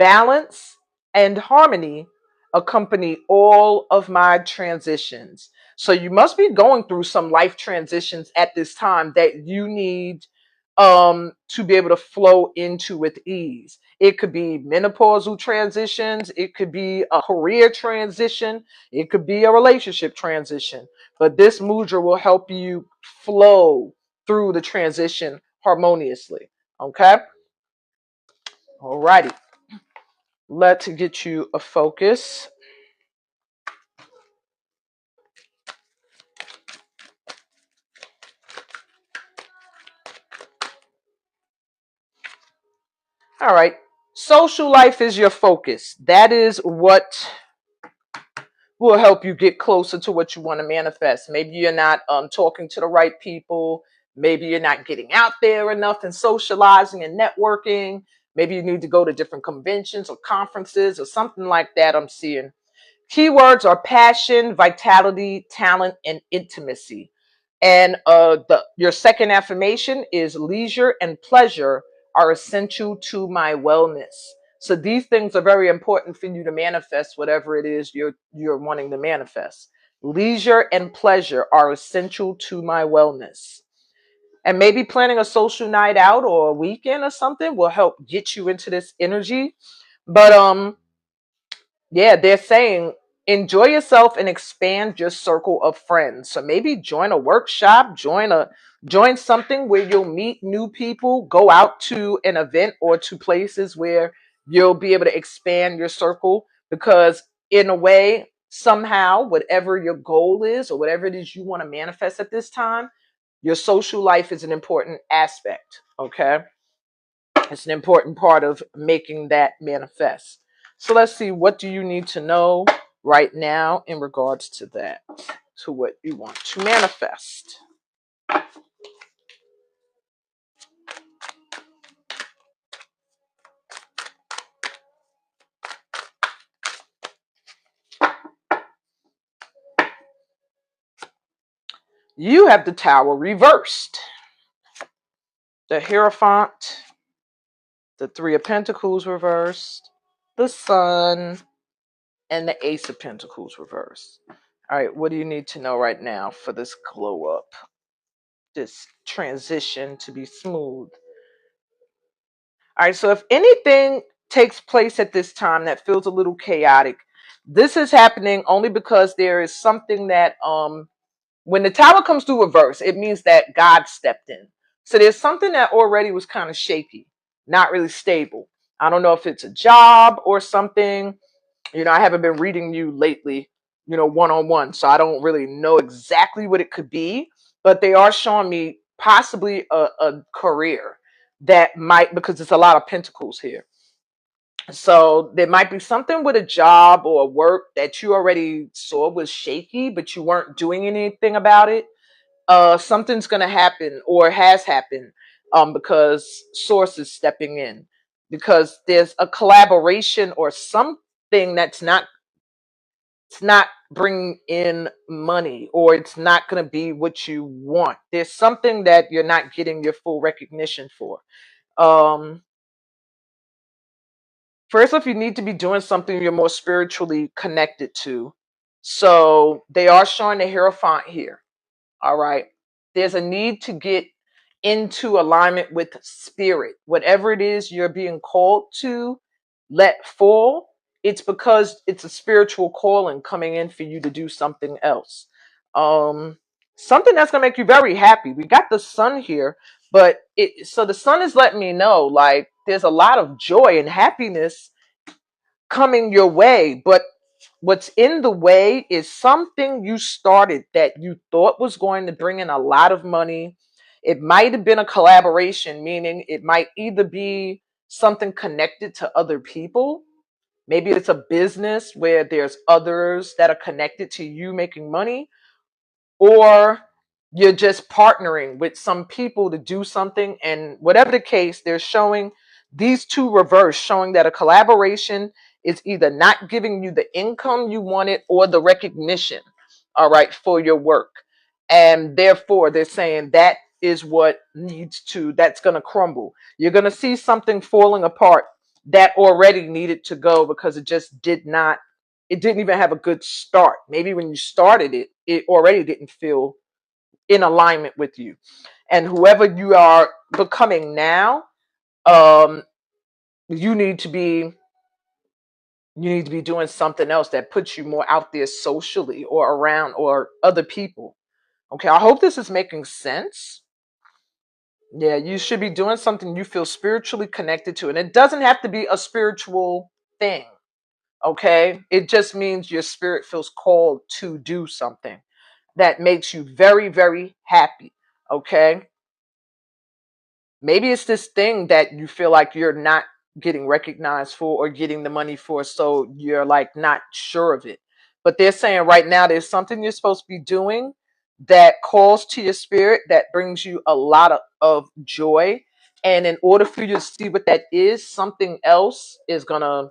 Balance and harmony accompany all of my transitions. So you must be going through some life transitions at this time that you need to be able to flow into with ease. It could be menopausal transitions, it could be a career transition, it could be a relationship transition. But this mudra will help you flow through the transition harmoniously. Okay? Alrighty. Let's get you a focus. All right. Social life is your focus. That is what will help you get closer to what you want to manifest. Maybe you're not talking to the right people. Maybe you're not getting out there enough and socializing and networking. Maybe you need to go to different conventions or conferences or something like that. I'm seeing keywords are passion, vitality, talent, and intimacy. And your second affirmation is leisure and pleasure are essential to my wellness. So these things are very important for you to manifest whatever it is you're wanting to manifest. Leisure and pleasure are essential to my wellness. And maybe planning a social night out or a weekend or something will help get you into this energy. But yeah, they're saying enjoy yourself and expand your circle of friends. So maybe join a workshop, join something where you'll meet new people, go out to an event or to places where you'll be able to expand your circle, because in a way, somehow, whatever your goal is or whatever it is you want to manifest at this time, your social life is an important aspect. Okay. It's an important part of making that manifest. So let's see, what do you need to know right now in regards to that, to what you want to manifest? You have the Tower reversed, the Hierophant, the Three of Pentacles reversed, the Sun, and the Ace of Pentacles reversed. All right, what do you need to know right now for this glow up, this transition to be smooth? All right, so if anything takes place at this time that feels a little chaotic, this is happening only because there is something that when the tower comes through reverse, it means that God stepped in. So there's something that already was kind of shaky, not really stable. I don't know if it's a job or something. I haven't been reading you lately, one on one. So I don't really know exactly what it could be, but they are showing me possibly a career that might, because it's a lot of pentacles here. So there might be something with a job or work that you already saw was shaky, but you weren't doing anything about it. Something's going to happen or has happened because Source is stepping in, because there's a collaboration or something that's not, it's not bringing in money, or it's not going to be what you want. There's something that you're not getting your full recognition for. Um, First off, you need to be doing something you're more spiritually connected to. So they are showing the Hierophant here. All right. There's a need to get into alignment with spirit. Whatever it is you're being called to let fall, it's because it's a spiritual calling coming in for you to do something else. Um, Something that's gonna make you very happy. We got the sun here, but so the sun is letting me know like there's a lot of joy and happiness coming your way, but what's in the way is something you started that you thought was going to bring in a lot of money. It might have been a collaboration, meaning it might either be something connected to other people. Maybe it's a business where there's others that are connected to you making money, or you're just partnering with some people to do something. And whatever the case, they're showing these two reverse, showing that a collaboration is either not giving you the income you wanted or the recognition, all right, for your work. And therefore they're saying that is what needs to, that's going to crumble. You're going to see something falling apart that already needed to go because it just did not, it didn't even have a good start. Maybe when you started it, it already didn't feel in alignment with you. And whoever you are becoming now, um, you need to be doing something else that puts you more out there socially or around or other people. Okay, I hope this is making sense. Yeah, you should be doing something you feel spiritually connected to. And it doesn't have to be a spiritual thing. Okay, it just means your spirit feels called to do something that makes you very, very happy. Okay. Maybe it's this thing that you feel like you're not getting recognized for or getting the money for, so you're like not sure of it. But they're saying right now there's something you're supposed to be doing that calls to your spirit, that brings you a lot of joy. And in order for you to see what that is, something else is gonna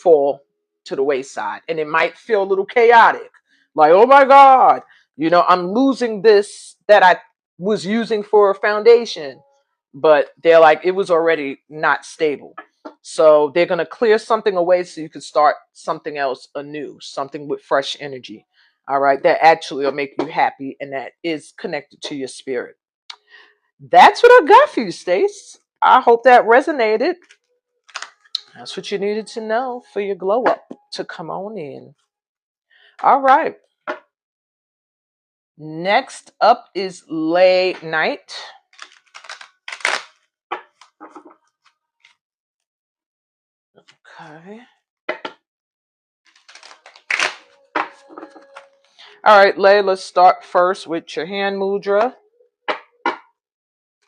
fall to the wayside. And it might feel a little chaotic. Like, oh my God, I'm losing this that I was using for a foundation, but they're like, it was already not stable. So they're going to clear something away so you can start something else anew, something with fresh energy. All right. That actually will make you happy and that is connected to your spirit. That's what I got for you, Stace. I hope that resonated. That's what you needed to know for your glow up to come on in. All right. Next up is Lay Night. Okay. All right, Lay, let's start first with your hand mudra.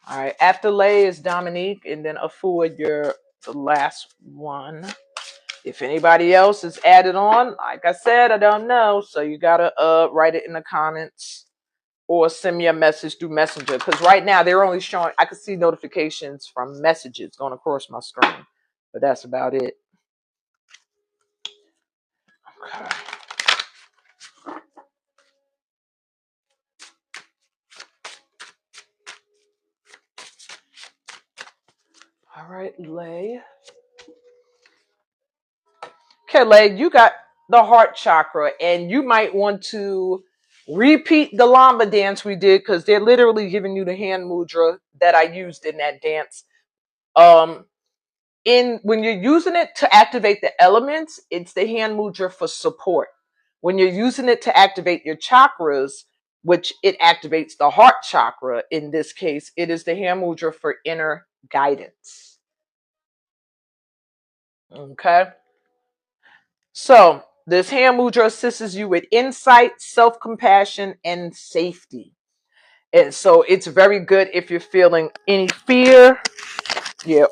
All right, after Lay is Dominique, and then Afua, you're the last one. If anybody else is added on, like I said, I don't know. So you gotta write it in the comments or send me a message through Messenger. Because right now they're only showing, I can see notifications from messages going across my screen. But that's about it. Okay. All right, Lay. Okay, Lay, you got the heart chakra, and you might want to repeat the Lamba dance we did because they're literally giving you the hand mudra that I used in that dance. When you're using it to activate the elements, it's the hand mudra for support. When you're using it to activate your chakras, which it activates the heart chakra, in this case, it is the hand mudra for inner guidance. Okay. So this hand mudra assists you with insight, self-compassion, and safety. And so it's very good if you're feeling any fear,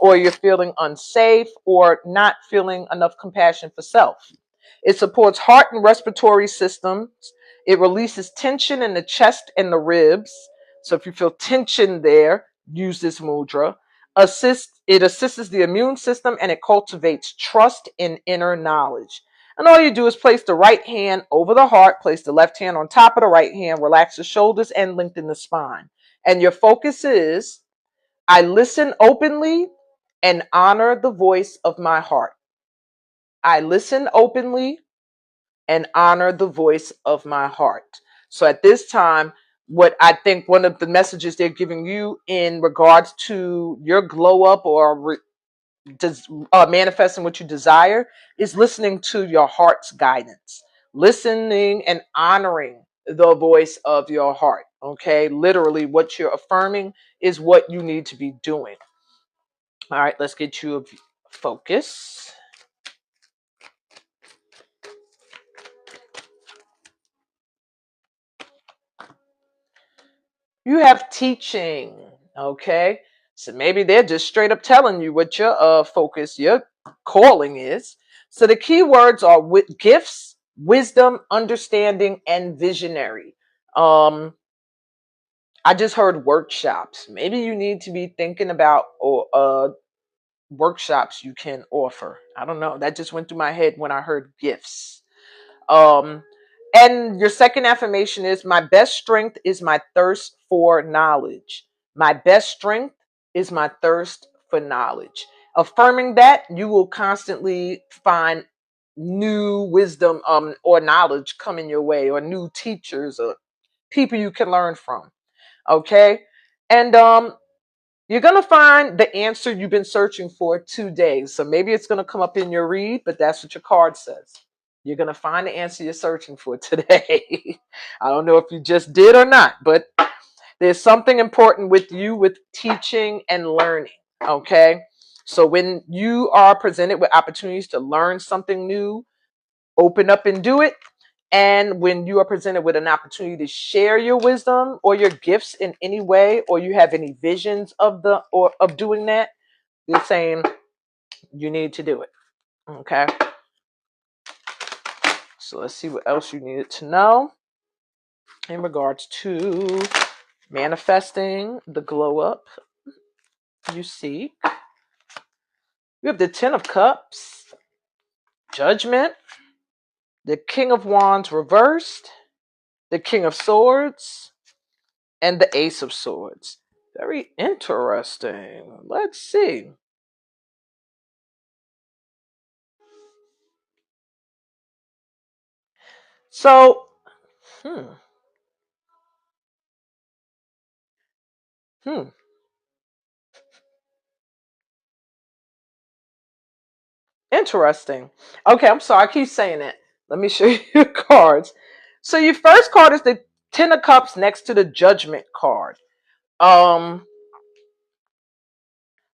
or you're feeling unsafe or not feeling enough compassion for self. It supports heart and respiratory systems. It releases tension in the chest and the ribs. So if you feel tension there, use this mudra. It assists the immune system and it cultivates trust in inner knowledge. And all you do is place the right hand over the heart, place the left hand on top of the right hand, relax the shoulders and lengthen the spine. And your focus is, I listen openly and honor the voice of my heart. I listen openly and honor the voice of my heart. So at this time, what I think one of the messages they're giving you in regards to your glow up or manifesting what you desire is listening to your heart's guidance, listening and honoring the voice of your heart. Okay, literally, what you're affirming is what you need to be doing. All right, let's get you a focus. You have teaching, okay? So maybe they're just straight up telling you what your focus, your calling is. So the key words are gifts, wisdom, understanding, and visionary. I just heard workshops. Maybe you need to be thinking about workshops you can offer. I don't know. That just went through my head when I heard gifts. Um, and your second affirmation is, my best strength is my thirst for knowledge. My best strength is my thirst for knowledge. Affirming that, you will constantly find new wisdom or knowledge coming your way, or new teachers or people you can learn from. Okay. And you're going to find the answer you've been searching for today. So maybe it's going to come up in your read, but that's what your card says. You're going to find the answer you're searching for today. I don't know if you just did or not, but there's something important with you with teaching and learning. Okay. So when you are presented with opportunities to learn something new, open up and do it. And when you are presented with an opportunity to share your wisdom or your gifts in any way, or you have any visions of doing that, you're saying you need to do it. Okay. So let's see what else you needed to know in regards to manifesting the glow up you seek. You have the Ten of Cups, Judgment, the King of Wands reversed, the King of Swords, and the Ace of Swords. Very interesting. Let's see. So, hmm, hmm. Interesting. Okay, I'm sorry. I keep saying it. Let me show you your cards. So your first card is the Ten of Cups next to the Judgment card. Um,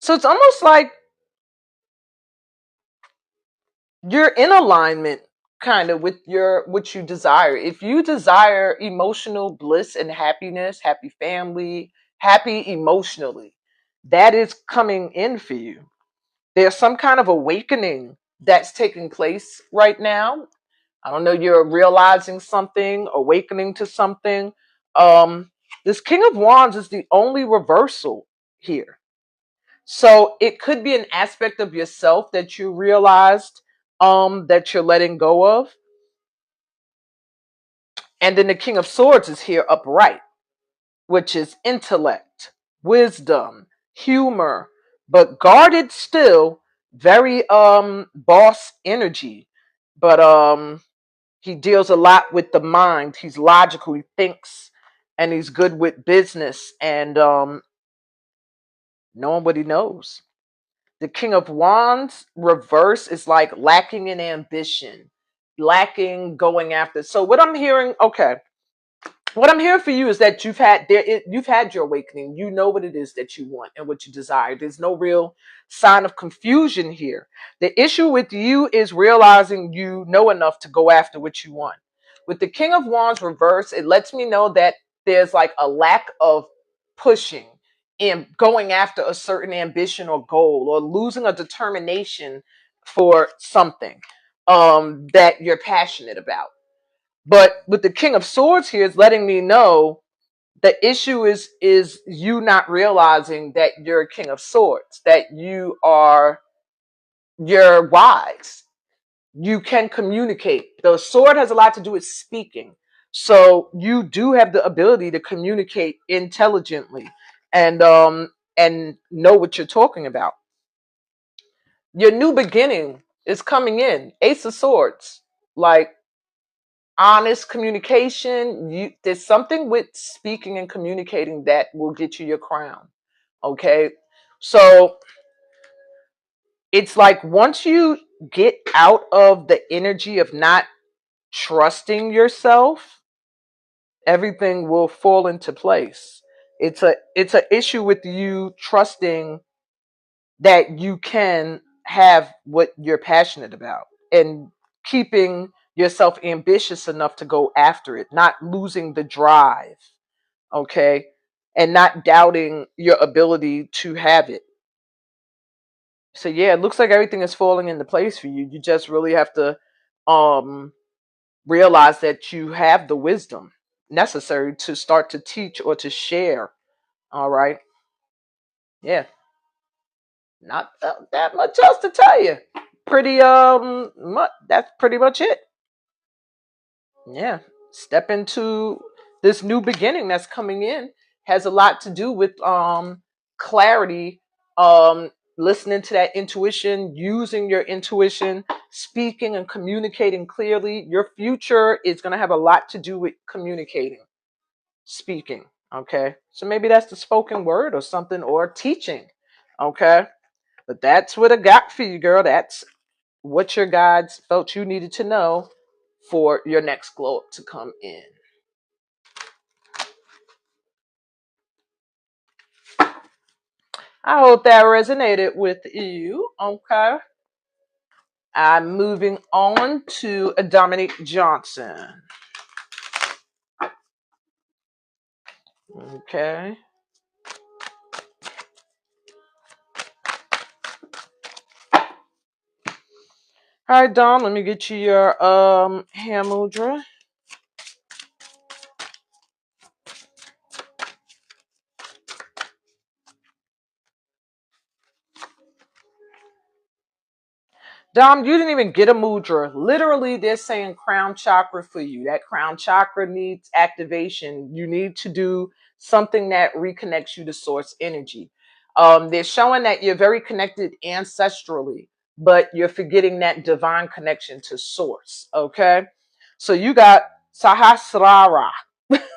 so it's almost like you're in alignment kind of with your what you desire. If you desire emotional bliss and happiness, happy family, happy emotionally, that is coming in for you. There's some kind of awakening that's taking place right now. I don't know, you're realizing something, awakening to something. Um, this King of Wands is the only reversal here. So it could be an aspect of yourself that you realized that you're letting go of. And then the King of Swords is here upright, which is intellect, wisdom, humor, but guarded still, very boss energy. But he deals a lot with the mind. He's logical, he thinks, and he's good with business and knowing what he knows. The King of Wands reverse is like lacking in ambition, lacking going after. So what I'm hearing, okay, what I'm hearing for you is that you've had your awakening. You know what it is that you want and what you desire. There's no real sign of confusion here. The issue with you is realizing you know enough to go after what you want. With the King of Wands reverse, it lets me know that there's like a lack of pushing and going after a certain ambition or goal, or losing a determination for something that you're passionate about. But with the King of Swords here, is letting me know the issue is you not realizing that you're a King of Swords, that you're wise. You can communicate. The sword has a lot to do with speaking. So you do have the ability to communicate intelligently and know what you're talking about. Your new beginning is coming in. Ace of Swords. Like honest communication, there's something with speaking and communicating that will get you your crown. Okay, so it's like once you get out of the energy of not trusting yourself, everything will fall into place. It's a issue with you trusting that you can have what you're passionate about and keeping yourself ambitious enough to go after it, not losing the drive, okay? And not doubting your ability to have it. So yeah, it looks like everything is falling into place for you. You just really have to um realize that you have the wisdom necessary to start to teach or to share. All right. Yeah. Not that much else to tell you. Pretty that's pretty much it. Yeah. Step into this new beginning that's coming in has a lot to do with clarity, listening to that intuition, using your intuition, speaking and communicating clearly. Your future is going to have a lot to do with communicating, speaking, okay? So maybe that's the spoken word or something, or teaching, okay? But that's what I got for you, girl. That's what your guides felt you needed to know for your next glow up to come in. I hope that resonated with you. Okay. I'm moving on to Dominic Johnson. Okay. All right, Dom, let me get you your hand mudra. Dom, you didn't even get a mudra. Literally, they're saying crown chakra for you. That crown chakra needs activation. You need to do something that reconnects you to source energy. They're showing that you're very connected ancestrally, but you're forgetting that divine connection to source. Okay. So you got Sahasrara,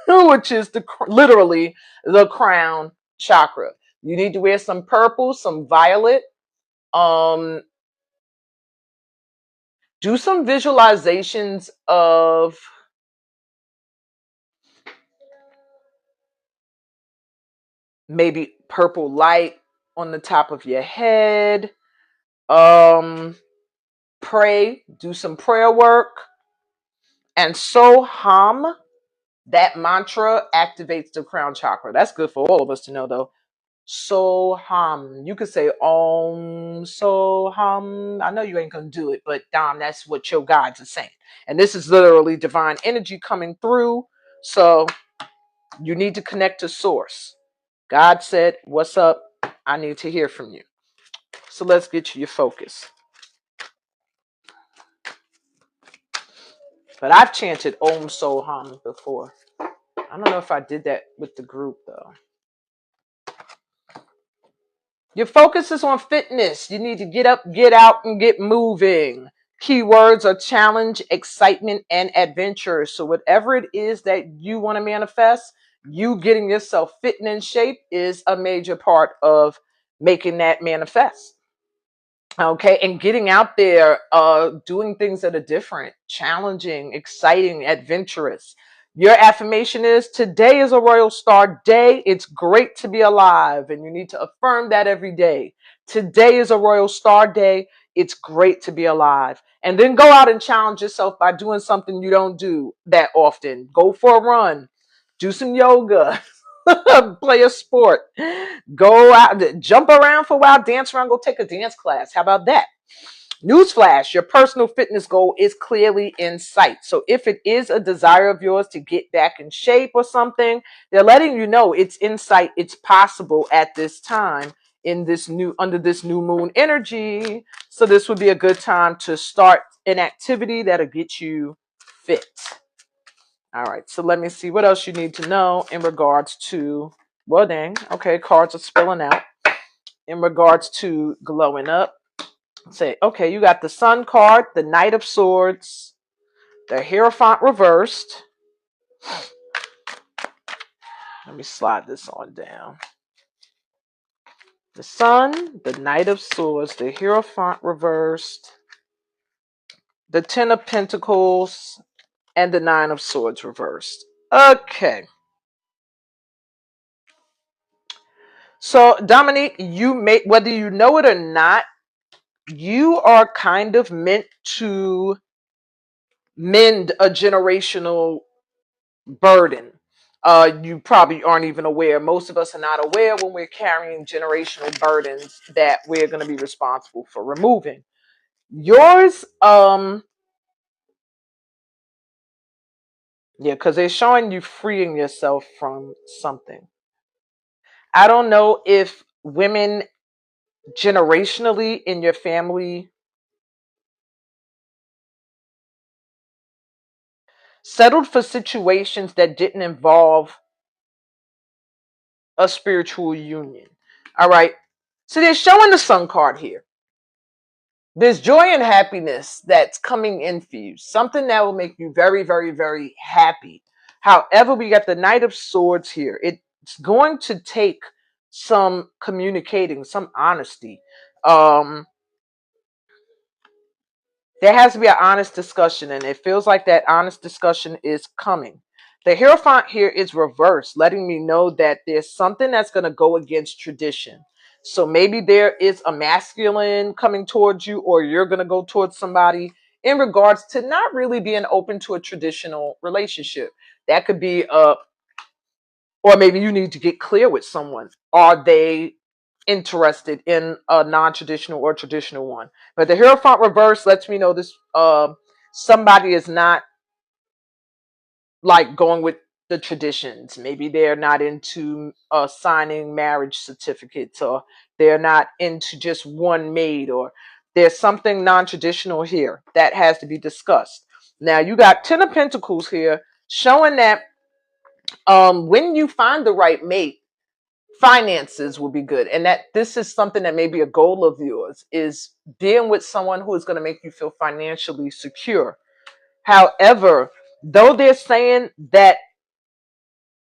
which is literally the crown chakra. You need to wear some purple, some violet. Um, do some visualizations of maybe purple light on the top of your head. Um, pray, do some prayer work. And so hum, that mantra activates the crown chakra. That's good for all of us to know though. So hum. You could say Om So hum. I know you ain't gonna do it, but Dom, that's what your guides are saying. And this is literally divine energy coming through. So you need to connect to source. God said, what's up? I need to hear from you. So let's get you your focus. But I've chanted Om So Hum before. I don't know if I did that with the group though. Your focus is on fitness. You need to get up, get out, and get moving. Keywords are challenge, excitement, and adventure. So whatever it is that you want to manifest, you getting yourself fit and in shape is a major part of making that manifest. Okay, and getting out there, doing things that are different, challenging, exciting, adventurous. Your affirmation is today is a royal star day. It's great to be alive, and you need to affirm that every day. Today is a royal star day. It's great to be alive. And then go out and challenge yourself by doing something you don't do that often. Go for a run, do some yoga, play a sport, go out, jump around for a while, dance around, go take a dance class. How about that? Newsflash, your personal fitness goal is clearly in sight. So if it is a desire of yours to get back in shape or something, they're letting you know it's in sight, it's possible at this time in this under this new moon energy. So this would be a good time to start an activity that'll get you fit. All right, so let me see what else you need to know in regards to, well, dang, okay, cards are spilling out. In regards to glowing up, say, okay, you got the Sun card, the Knight of Swords, the Hierophant reversed. Let me slide this on down. The Sun, the Knight of Swords, the Hierophant reversed, the Ten of Pentacles, and the Nine of Swords reversed. Okay. So, Dominique, whether you know it or not, you are kind of meant to mend a generational burden. You probably aren't even aware. Most of us are not aware when we're carrying generational burdens that we're going to be responsible for removing. Yours, yeah, because they're showing you freeing yourself from something. I don't know if women generationally in your family settled for situations that didn't involve a spiritual union. All right. So they're showing the Sun card here. There's joy and happiness that's coming in for you. Something that will make you very, very, very happy. However, we got the Knight of Swords here. It's going to take some communicating, some honesty. There has to be an honest discussion, and it feels like that honest discussion is coming. The Hierophant here is reversed, letting me know that there's something that's going to go against tradition. So maybe there is a masculine coming towards you, or you're going to go towards somebody in regards to not really being open to a traditional relationship. That could be or maybe you need to get clear with someone. Are they interested in a non-traditional or traditional one? But the Hierophant reverse lets me know this somebody is not like going with the traditions. Maybe they're not into signing marriage certificates, or they're not into just one maid, or there's something non-traditional here that has to be discussed. Now you got 10 of Pentacles here, showing that when you find the right mate, finances will be good, and that this is something that may be a goal of yours, is being with someone who is going to make you feel financially secure. However, though they're saying that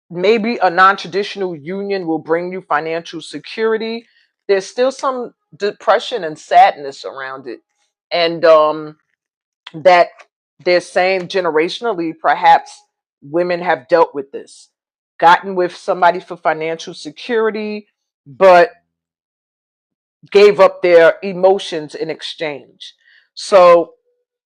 maybe a non-traditional union will bring you financial security, there's still some depression and sadness around it. And that they're saying generationally, perhaps women have dealt with this, gotten with somebody for financial security, but gave up their emotions in exchange. So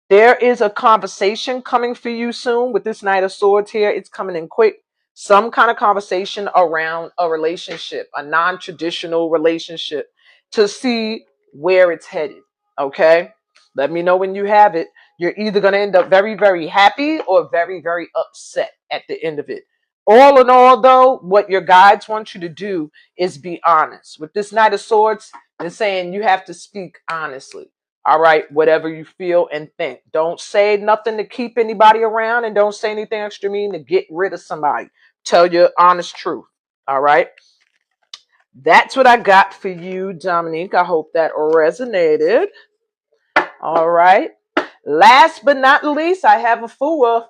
there is a conversation coming for you soon with this Knight of Swords here. It's coming in quick. Some kind of conversation around a relationship, a non-traditional relationship, to see where it's headed. Okay? Let me know when you have it. You're either going to end up very, very happy or very, very upset at the end of it. All in all, though, what your guides want you to do is be honest. With this Knight of Swords, they're saying you have to speak honestly. All right, whatever you feel and think. Don't say nothing to keep anybody around, and don't say anything extra mean to get rid of somebody. Tell your honest truth. All right. That's what I got for you, Dominique. I hope that resonated. All right. Last but not least, I have a fool.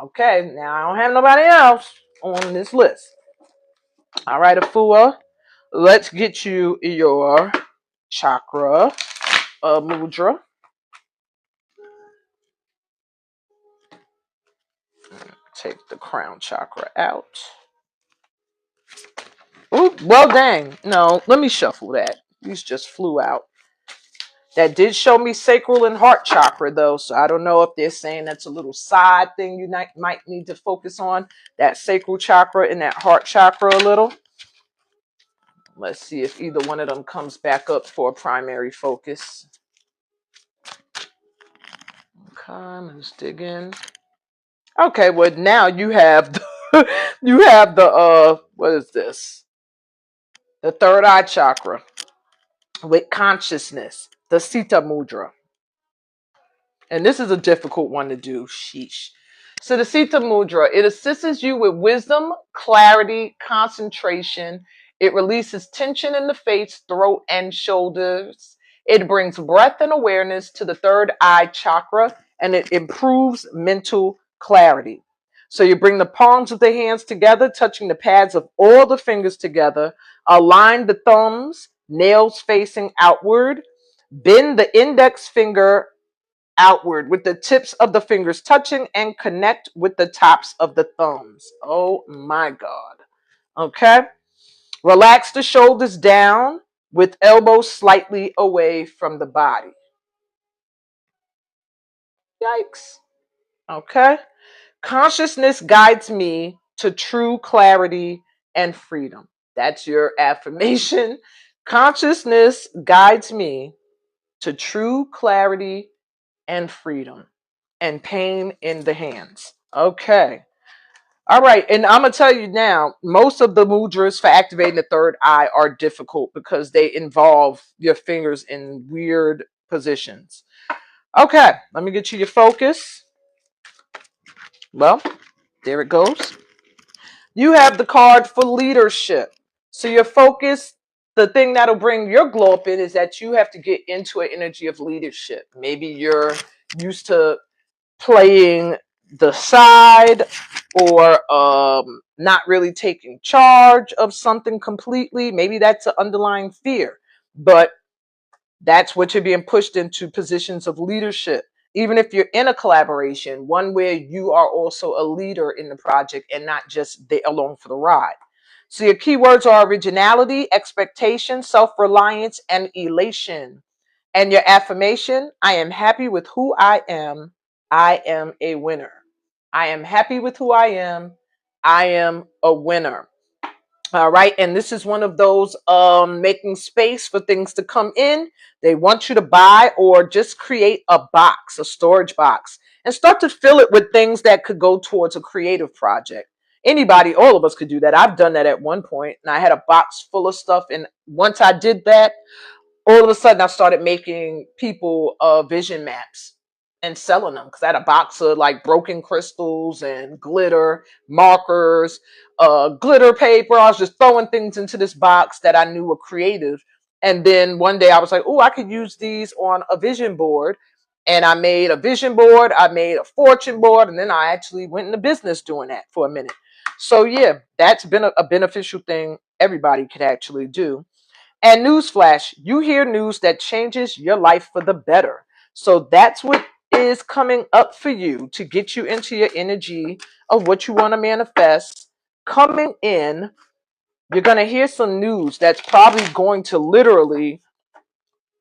Okay, now I don't have nobody else on this list. All right, a fool. Let's get you your chakra mudra. Take the crown chakra out. Oh, well, dang. No, let me shuffle that. These just flew out. That did show me sacral and heart chakra, though. So I don't know if they're saying that's a little side thing you might need to focus on. That sacral chakra and that heart chakra a little. Let's see if either one of them comes back up for a primary focus. Okay, let's dig in. Okay, well, now you have what is this? The third eye chakra with consciousness, the Sita Mudra. And this is a difficult one to do. Sheesh. So the Sita Mudra, it assists you with wisdom, clarity, concentration. It releases tension in the face, throat, and shoulders. It brings breath and awareness to the third eye chakra, and it improves mental clarity. So you bring the palms of the hands together, touching the pads of all the fingers together. Align the thumbs, nails facing outward. Bend the index finger outward with the tips of the fingers touching, and connect with the tops of the thumbs. Oh my God. Okay. Relax the shoulders down with elbows slightly away from the body. Yikes. Okay. Consciousness guides me to true clarity and freedom. That's your affirmation. Consciousness guides me to true clarity and freedom, and pain in the hands. Okay. All right. And I'm going to tell you now, most of the mudras for activating the third eye are difficult because they involve your fingers in weird positions. Okay. Let me get you your focus. Well, there it goes. You have the card for leadership. So your focus, the thing that'll bring your glow up in is that you have to get into an energy of leadership. Maybe you're used to playing the side, or not really taking charge of something completely. Maybe that's an underlying fear, but that's what you're being pushed into, positions of leadership. Even if you're in a collaboration, one where you are also a leader in the project and not just along for the ride. So your keywords are originality, expectation, self-reliance, and elation. And your affirmation: I am happy with who I am. I am a winner. I am happy with who I am. I am a winner. All right. And this is one of those making space for things to come in. They want you to buy or just create a box, a storage box, and start to fill it with things that could go towards a creative project. Anybody, all of us could do that. I've done that at one point, and I had a box full of stuff. And once I did that, all of a sudden I started making people vision maps and selling them because I had a box of like broken crystals and glitter markers, glitter paper. I was just throwing things into this box that I knew were creative. And then one day I was like, oh, I could use these on a vision board. And I made a vision board, I made a fortune board, and then I actually went into business doing that for a minute. So yeah, that's been a beneficial thing everybody could actually do. And newsflash, you hear news that changes your life for the better. So that's what is coming up for you to get you into your energy of what you want to manifest. Coming in, you're going to hear some news that's probably going to literally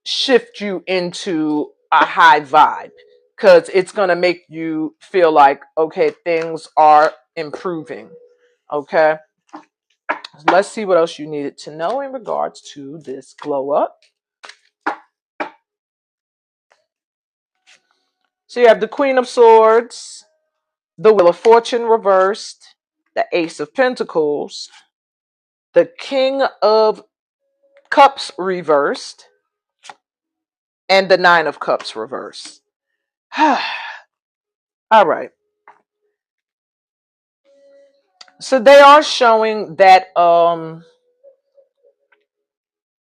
shift you into a high vibe because it's going to make you feel like, okay, things are improving. Okay. Let's see what else you needed to know in regards to this glow up. So you have the Queen of Swords, the Wheel of Fortune reversed, the Ace of Pentacles, the King of Cups reversed, and the Nine of Cups reversed. All right. So they are showing that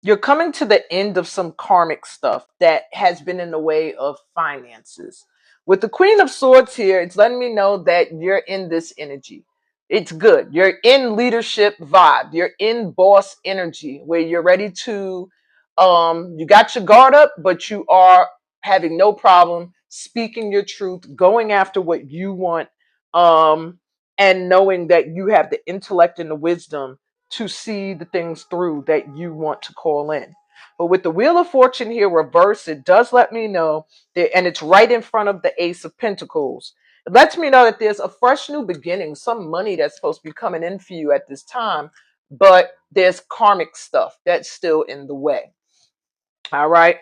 you're coming to the end of some karmic stuff that has been in the way of finances. With the Queen of Swords here, it's letting me know that you're in this energy. It's good. You're in leadership vibe. You're in boss energy where you're ready to, you got your guard up, but you are having no problem speaking your truth, going after what you want, and knowing that you have the intellect and the wisdom to see the things through that you want to call in. But with the Wheel of Fortune here reversed, it does let me know that, and it's right in front of the Ace of Pentacles. It lets me know that there's a fresh new beginning, some money that's supposed to be coming in for you at this time, but there's karmic stuff that's still in the way. All right.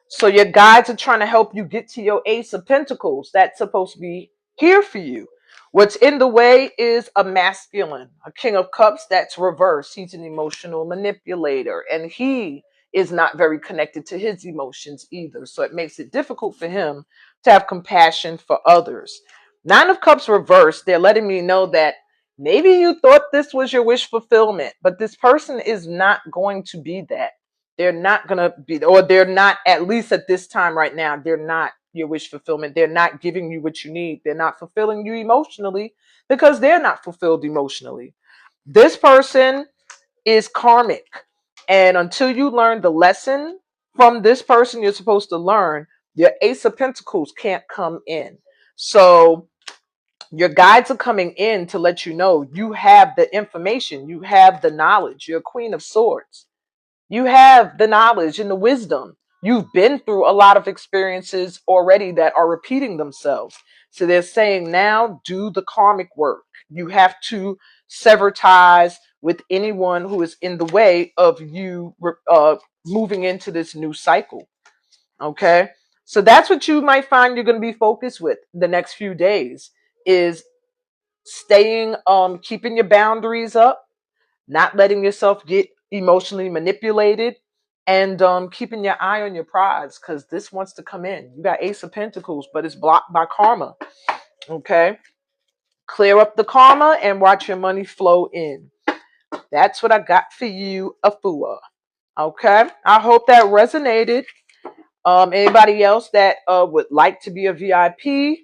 So your guides are trying to help you get to your Ace of Pentacles. That's supposed to be here for you. What's in the way is a masculine, a King of Cups that's reversed. He's an emotional manipulator, and he is not very connected to his emotions either. So it makes it difficult for him to have compassion for others. Nine of Cups reversed, they're letting me know that maybe you thought this was your wish fulfillment, but this person is not going to be that. They're not going to be, or they're not, at least at this time right now, they're not your wish fulfillment. They're not giving you what you need. They're not fulfilling you emotionally because they're not fulfilled emotionally. This person is karmic. And until you learn the lesson from this person you're supposed to learn, your Ace of Pentacles can't come in. So your guides are coming in to let you know you have the information, you have the knowledge. You're a Queen of Swords. You have the knowledge and the wisdom. You've been through a lot of experiences already that are repeating themselves. So they're saying now do the karmic work. You have to sever ties with anyone who is in the way of you moving into this new cycle. Okay. So that's what you might find you're going to be focused with the next few days is staying, keeping your boundaries up, not letting yourself get emotionally manipulated, and keeping your eye on your prize because this wants to come in. You got Ace of Pentacles, but it's blocked by karma. Okay. Clear up the karma and watch your money flow in. That's what I got for you, Afua. Okay. I hope that resonated. Anybody else that would like to be a VIP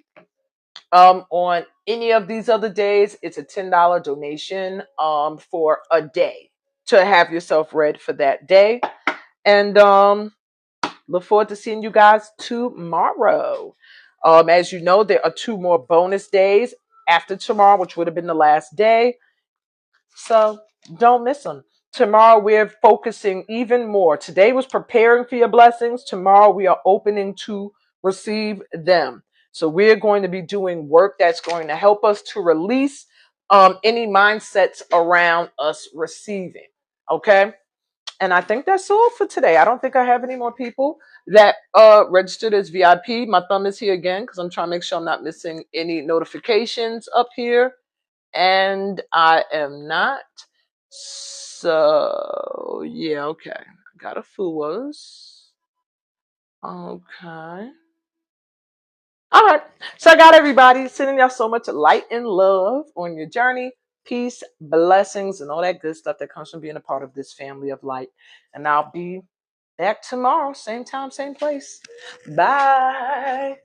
on any of these other days, it's a $10 donation for a day to have yourself read for that day. And look forward to seeing you guys tomorrow. As you know, there are 2 more bonus days after tomorrow, which would have been the last day. So don't miss them. Tomorrow we're focusing even more. Today was preparing for your blessings. Tomorrow we are opening to receive them. So we're going to be doing work that's going to help us to release any mindsets around us receiving. Okay. And I think that's all for today. I don't think I have any more people that registered as VIP. My thumb is here again because I'm trying to make sure I'm not missing any notifications up here. And I am not. So, yeah, okay. I got a Fuas. Okay. All right. So I got everybody sending y'all so much light and love on your journey. Peace, blessings, and all that good stuff that comes from being a part of this family of light. And I'll be back tomorrow, same time, same place. Bye.